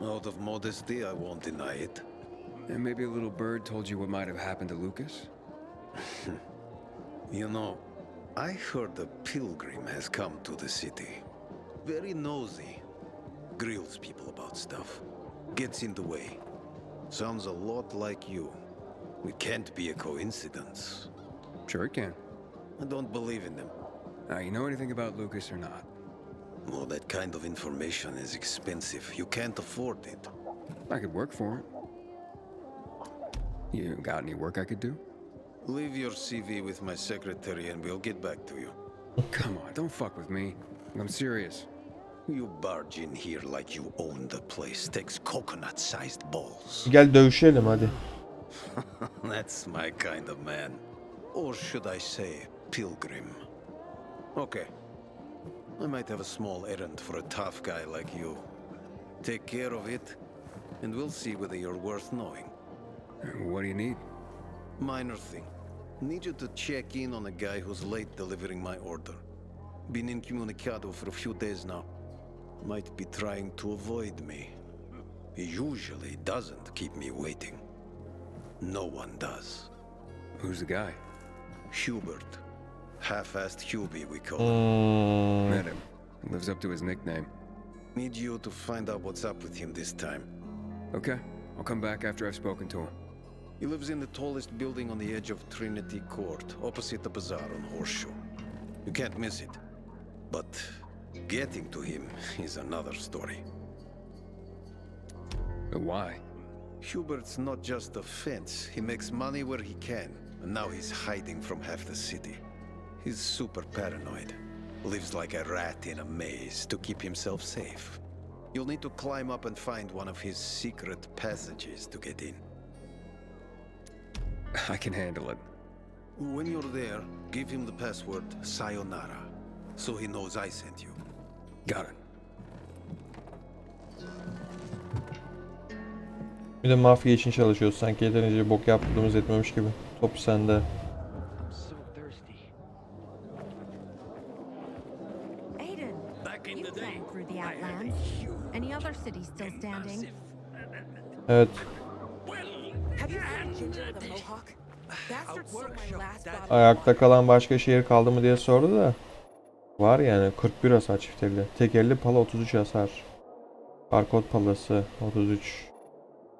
Out of modesty, I won't deny it. And maybe a little bird told you what might have happened to Lucas? You know, I heard a pilgrim has come to the city. Very nosy. Grills people about stuff. Gets in the way. Sounds a lot like you. It can't be a coincidence. Sure it can. I don't believe in them. You know anything about Lucas or not? Well, that kind of information is expensive. You can't afford it. I could work for it. You got any work I could do? Leave your CV with my secretary and we'll get back to you. Come on, don't fuck with me. I'm serious. You barge in here like you own the place. Takes coconut-sized balls. Gel dövüşelim hadi. That's my kind of man. Or should I say, pilgrim. Okay. I might have a small errand for a tough guy like you. Take care of it, and we'll see whether you're worth knowing. What do you need? Minor thing. Need you to check in on a guy who's late delivering my order. Been incommunicado for a few days now. Might be trying to avoid me. He usually doesn't keep me waiting. No one does. Who's the guy? Hubert. Half-assed Hubie, we call him. Met him. Lives up to his nickname. Need you to find out what's up with him this time. Okay. I'll come back after I've spoken to him. He lives in the tallest building on the edge of Trinity Court, opposite the bazaar on Horseshoe. You can't miss it. But getting to him is another story. Why? Hubert's not just a fence. He makes money where he can, and now he's hiding from half the city. He's super paranoid. Lives like a rat in a maze to keep himself safe. You'll need to climb up and find one of his secret passages to get in. I can handle it. When you're there, give him the password Sayonara, so he knows I sent you. Got it. Bir de mafya için çalışıyoruz. Sanki yeterince bok yaptığımız yetmemiş gibi. Top sende. Aiden, you came through the Outlands. Any other cities still standing? Evet. Have you seen Ginger the Mohawk? Bastard stole my last bottle. Ayakta kalan başka şehir kaldı mı diye sordu da. Var yani 41 hasar çifteli. Tekerli pala 33 hasar. Arkot palası 33.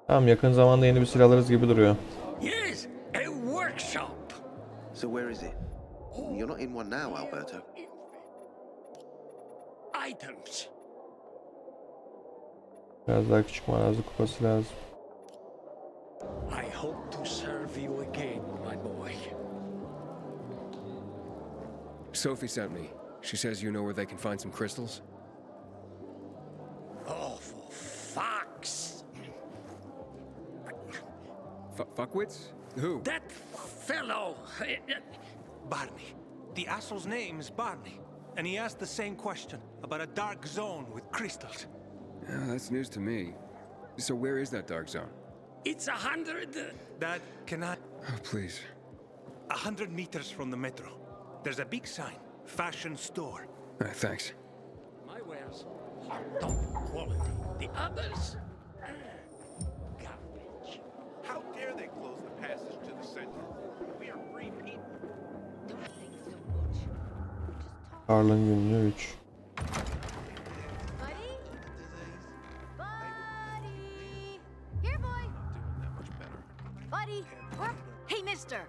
Tamam, yakın zamanda yeni bir silah alırız gibi duruyor. Yes, a workshop. So where is it? You're not in one now, Alberto. Items. Biraz daha küçük manazi kupası lazım. I hope to serve you again, my boy. Sophie sent me. She says you know where they can find some crystals. Oh, for fuck's... Fuckwits? Who? That fellow... Barney. The asshole's name's Barney. And he asked the same question about a dark zone with crystals. Oh, that's news to me. So where is that dark zone? It's 100... Dad, can I... Oh, please. 100 meters from the metro. There's a big sign. Fashion store. Thanks. My wares are top quality. The others... garbage. How dare they close the passage to the center? We are free people. Don't think so much. Karl'ın günlüğü 3. Buddy? Buddy! Here, boy! Buddy! Hey, mister!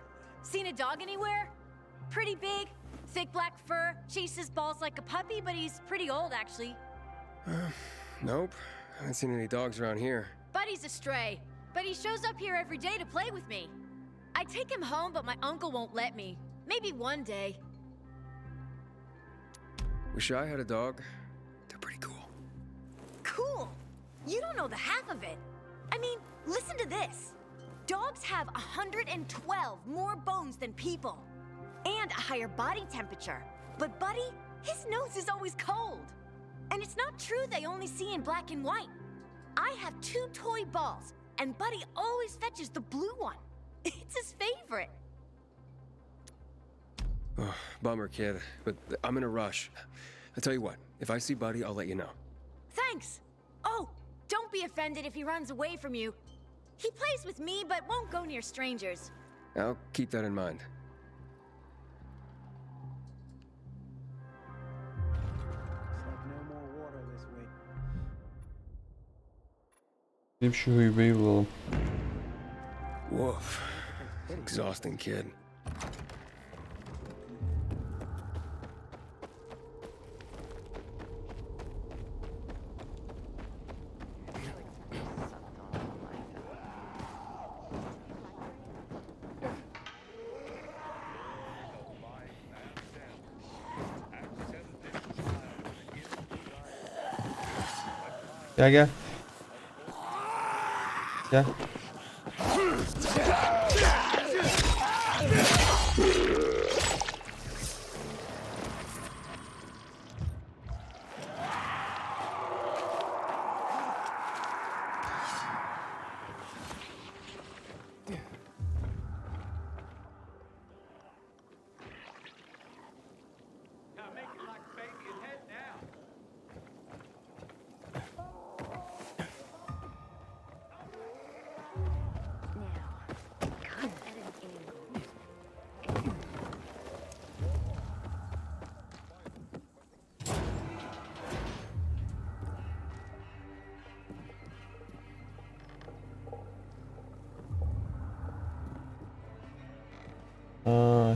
Seen a dog anywhere? Pretty big, thick black fur, chases balls like a puppy, but he's pretty old, actually. Nope. I haven't seen any dogs around here. Buddy's a stray, but he shows up here every day to play with me. I take him home, but my uncle won't let me. Maybe one day. Wish I had a dog. They're pretty cool. Cool! You don't know the half of it. I mean, listen to this. Dogs have 112 more bones than people. And a higher body temperature. But Buddy, his nose is always cold. And it's not true they only see in black and white. I have 2 toy balls, and Buddy always fetches the blue one. It's his favorite. Oh, bummer, kid. But I'm in a rush. I tell you what, if I see Buddy, I'll let you know. Thanks. Oh, don't be offended if he runs away from you. He plays with me, but won't go near strangers. I'll keep that in mind. Gidip şu hüybeyi bulalım. Woof. Exhausting, kid. Gel gel. Gel.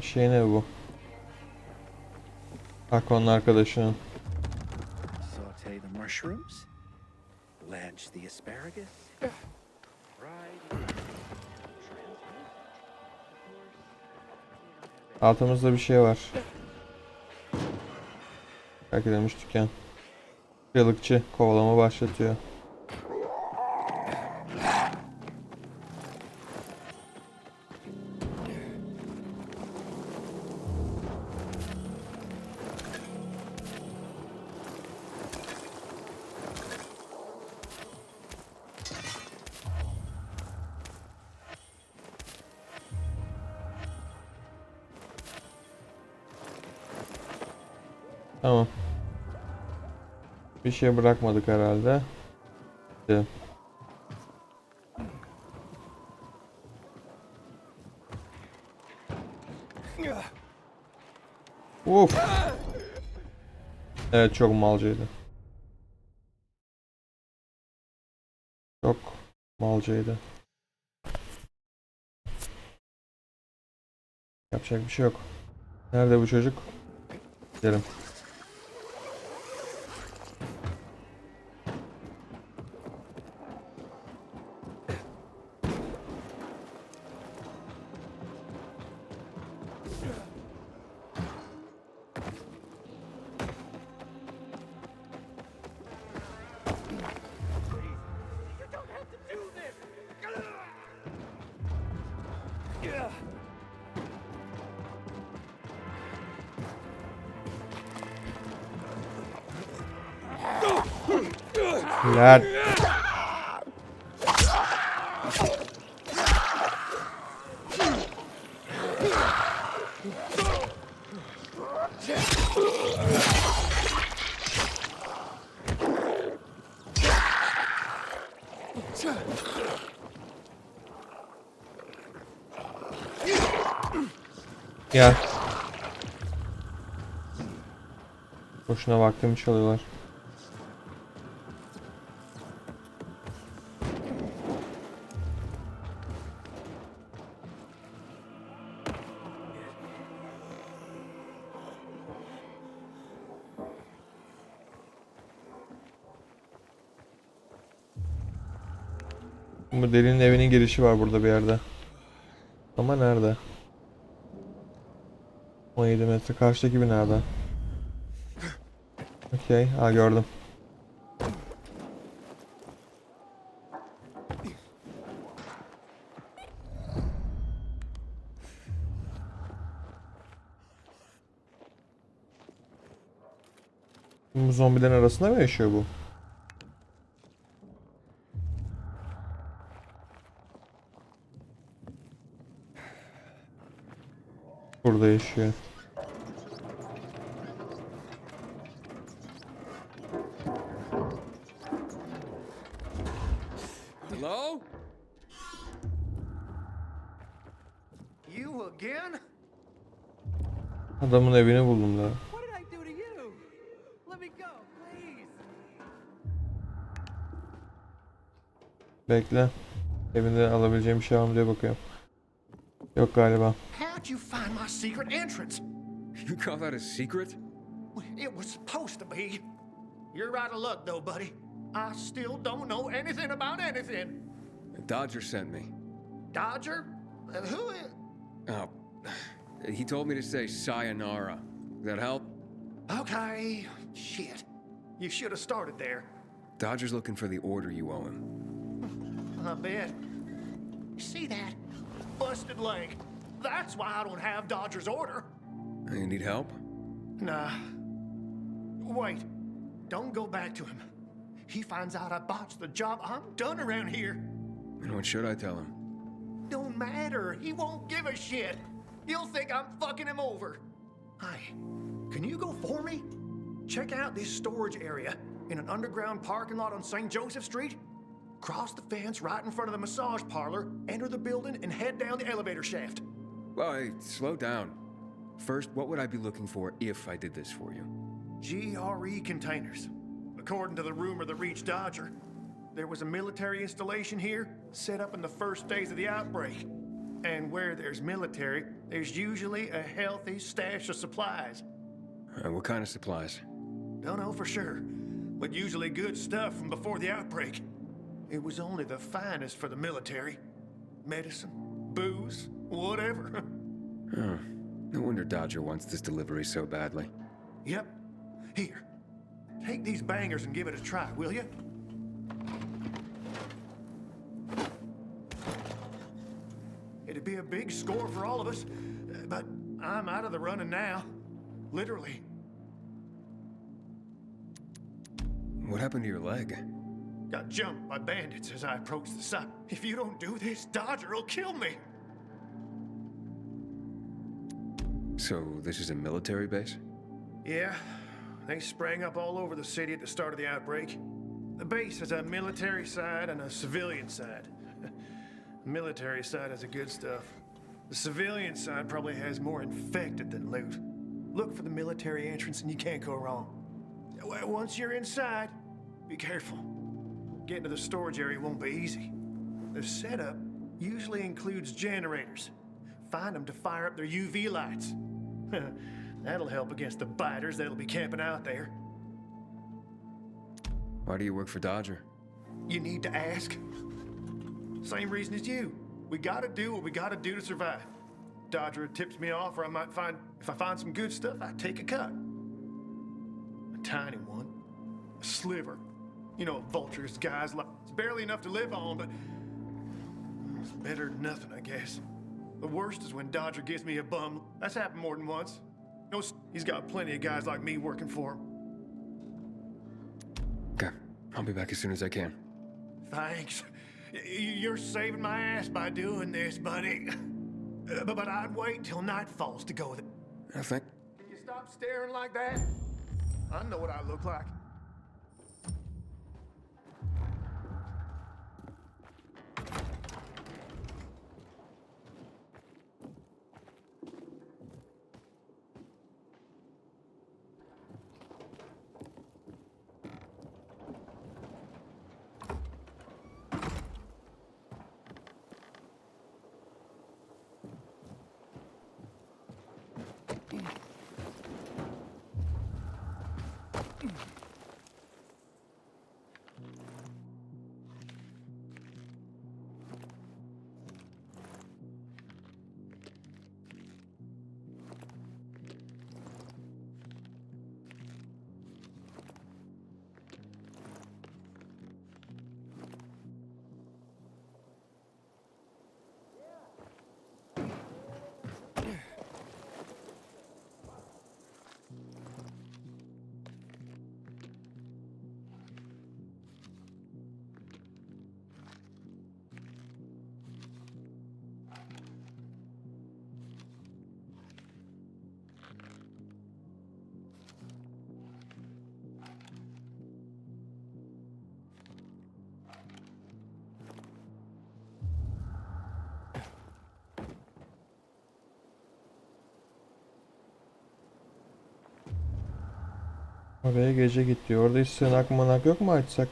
Şey ne bu? Hakon'un arkadaşının. Saute the mushrooms, blanch the asparagus, Altımızda bir şey var. Terk edilmiş dükkan. Kiralıkçı kovalama başlatıyor. Tamam. Bir şey bırakmadık herhalde. Gidelim. Uf. Evet, çok malcaydı. Çok malcaydı. Yapacak bir şey yok. Nerede bu çocuk? Gidelim. Lan. Ya. Boşuna vaktimi çalıyorlar. Bu delinin evinin girişi var burada bir yerde. Ama nerede? 17 metre karşıdaki binada. Okey. Ha, gördüm. Bu zombilerin arasında mı yaşıyor bu? Burada yaşıyor. Hello? You again? Adamın evini buldum da. What did I do to you? Let me go, please. Bekle. Evinde alabileceğim bir şey var mı diye bakıyorum. Yok galiba. How'd you find my secret entrance? You call that a secret? It was supposed to be. You're out of luck, though, buddy. I still don't know anything about anything. Dodger sent me. Dodger? Who is... Oh, he told me to say sayonara. Does that help? Okay. Shit. You should have started there. Dodger's looking for the order you owe him. I bet. See that? Busted leg. That's why I don't have Dodger's order. You need help? Nah. Wait. Don't go back to him. He finds out I botched the job, I'm done around here. And what should I tell him? Don't matter. He won't give a shit. He'll think I'm fucking him over. Hey, can you go for me? Check out this storage area in an underground parking lot on St. Joseph Street. Cross the fence right in front of the massage parlor, enter the building, and head down the elevator shaft. Well, hey, slow down. First, what would I be looking for if I did this for you? GRE containers. According to the rumor that reached Dodger, there was a military installation here set up in the first days of the outbreak. And where there's military, there's usually a healthy stash of supplies. What kind of supplies? Don't know for sure, but usually good stuff from before the outbreak. It was only the finest for the military. Medicine, booze, whatever. Oh, no wonder Dodger wants this delivery so badly. Yep. Here, take these bangers and give it a try, will you? It'd be a big score for all of us, but I'm out of the running now. Literally. What happened to your leg? Got jumped by bandits as I approached the site. If you don't do this, Dodger will kill me. So, this is a military base? Yeah, they sprang up all over the city at the start of the outbreak. The base has a military side and a civilian side. The military side has the good stuff. The civilian side probably has more infected than loot. Look for the military entrance and you can't go wrong. Once you're inside, be careful. Getting to the storage area won't be easy. The setup usually includes generators. Find them to fire up their UV lights. That'll help against the biters that'll be camping out there. Why do you work for Dodger? You need to ask. Same reason as you. We gotta do what we gotta do to survive. Dodger tips me off, or if I find some good stuff, I take a cut. A tiny one. A sliver. You know, vultures, guys, like, it's barely enough to live on, but it's better than nothing, I guess. The worst is when Dodger gives me a bum. That's happened more than once. He's got plenty of guys like me working for him. Okay, I'll be back as soon as I can. Thanks. You're saving my ass by doing this, buddy. But I'd wait till night falls to go with it. I think. Can you stop staring like that? I know what I look like. Oraya gece git diyor. Orada hiç sığınak manak yok mu açsak?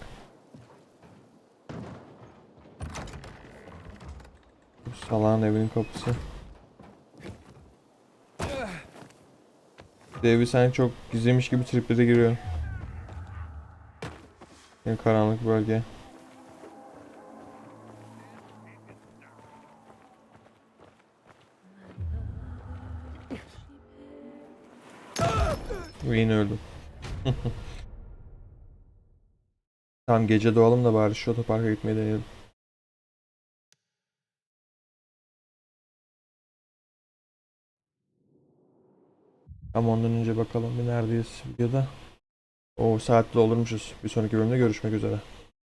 Bu salağın evinin kapısı. Devi sen çok gizliymiş gibi triplere giriyor. Yani karanlık bölge. Yine öldüm. Tamam gece doğalım da bari şu otoparka gitmeyi deneyelim. Ama ondan önce bakalım bir neredeyiz videoda. O saatte olurmuşuz. Bir sonraki bölümde görüşmek üzere.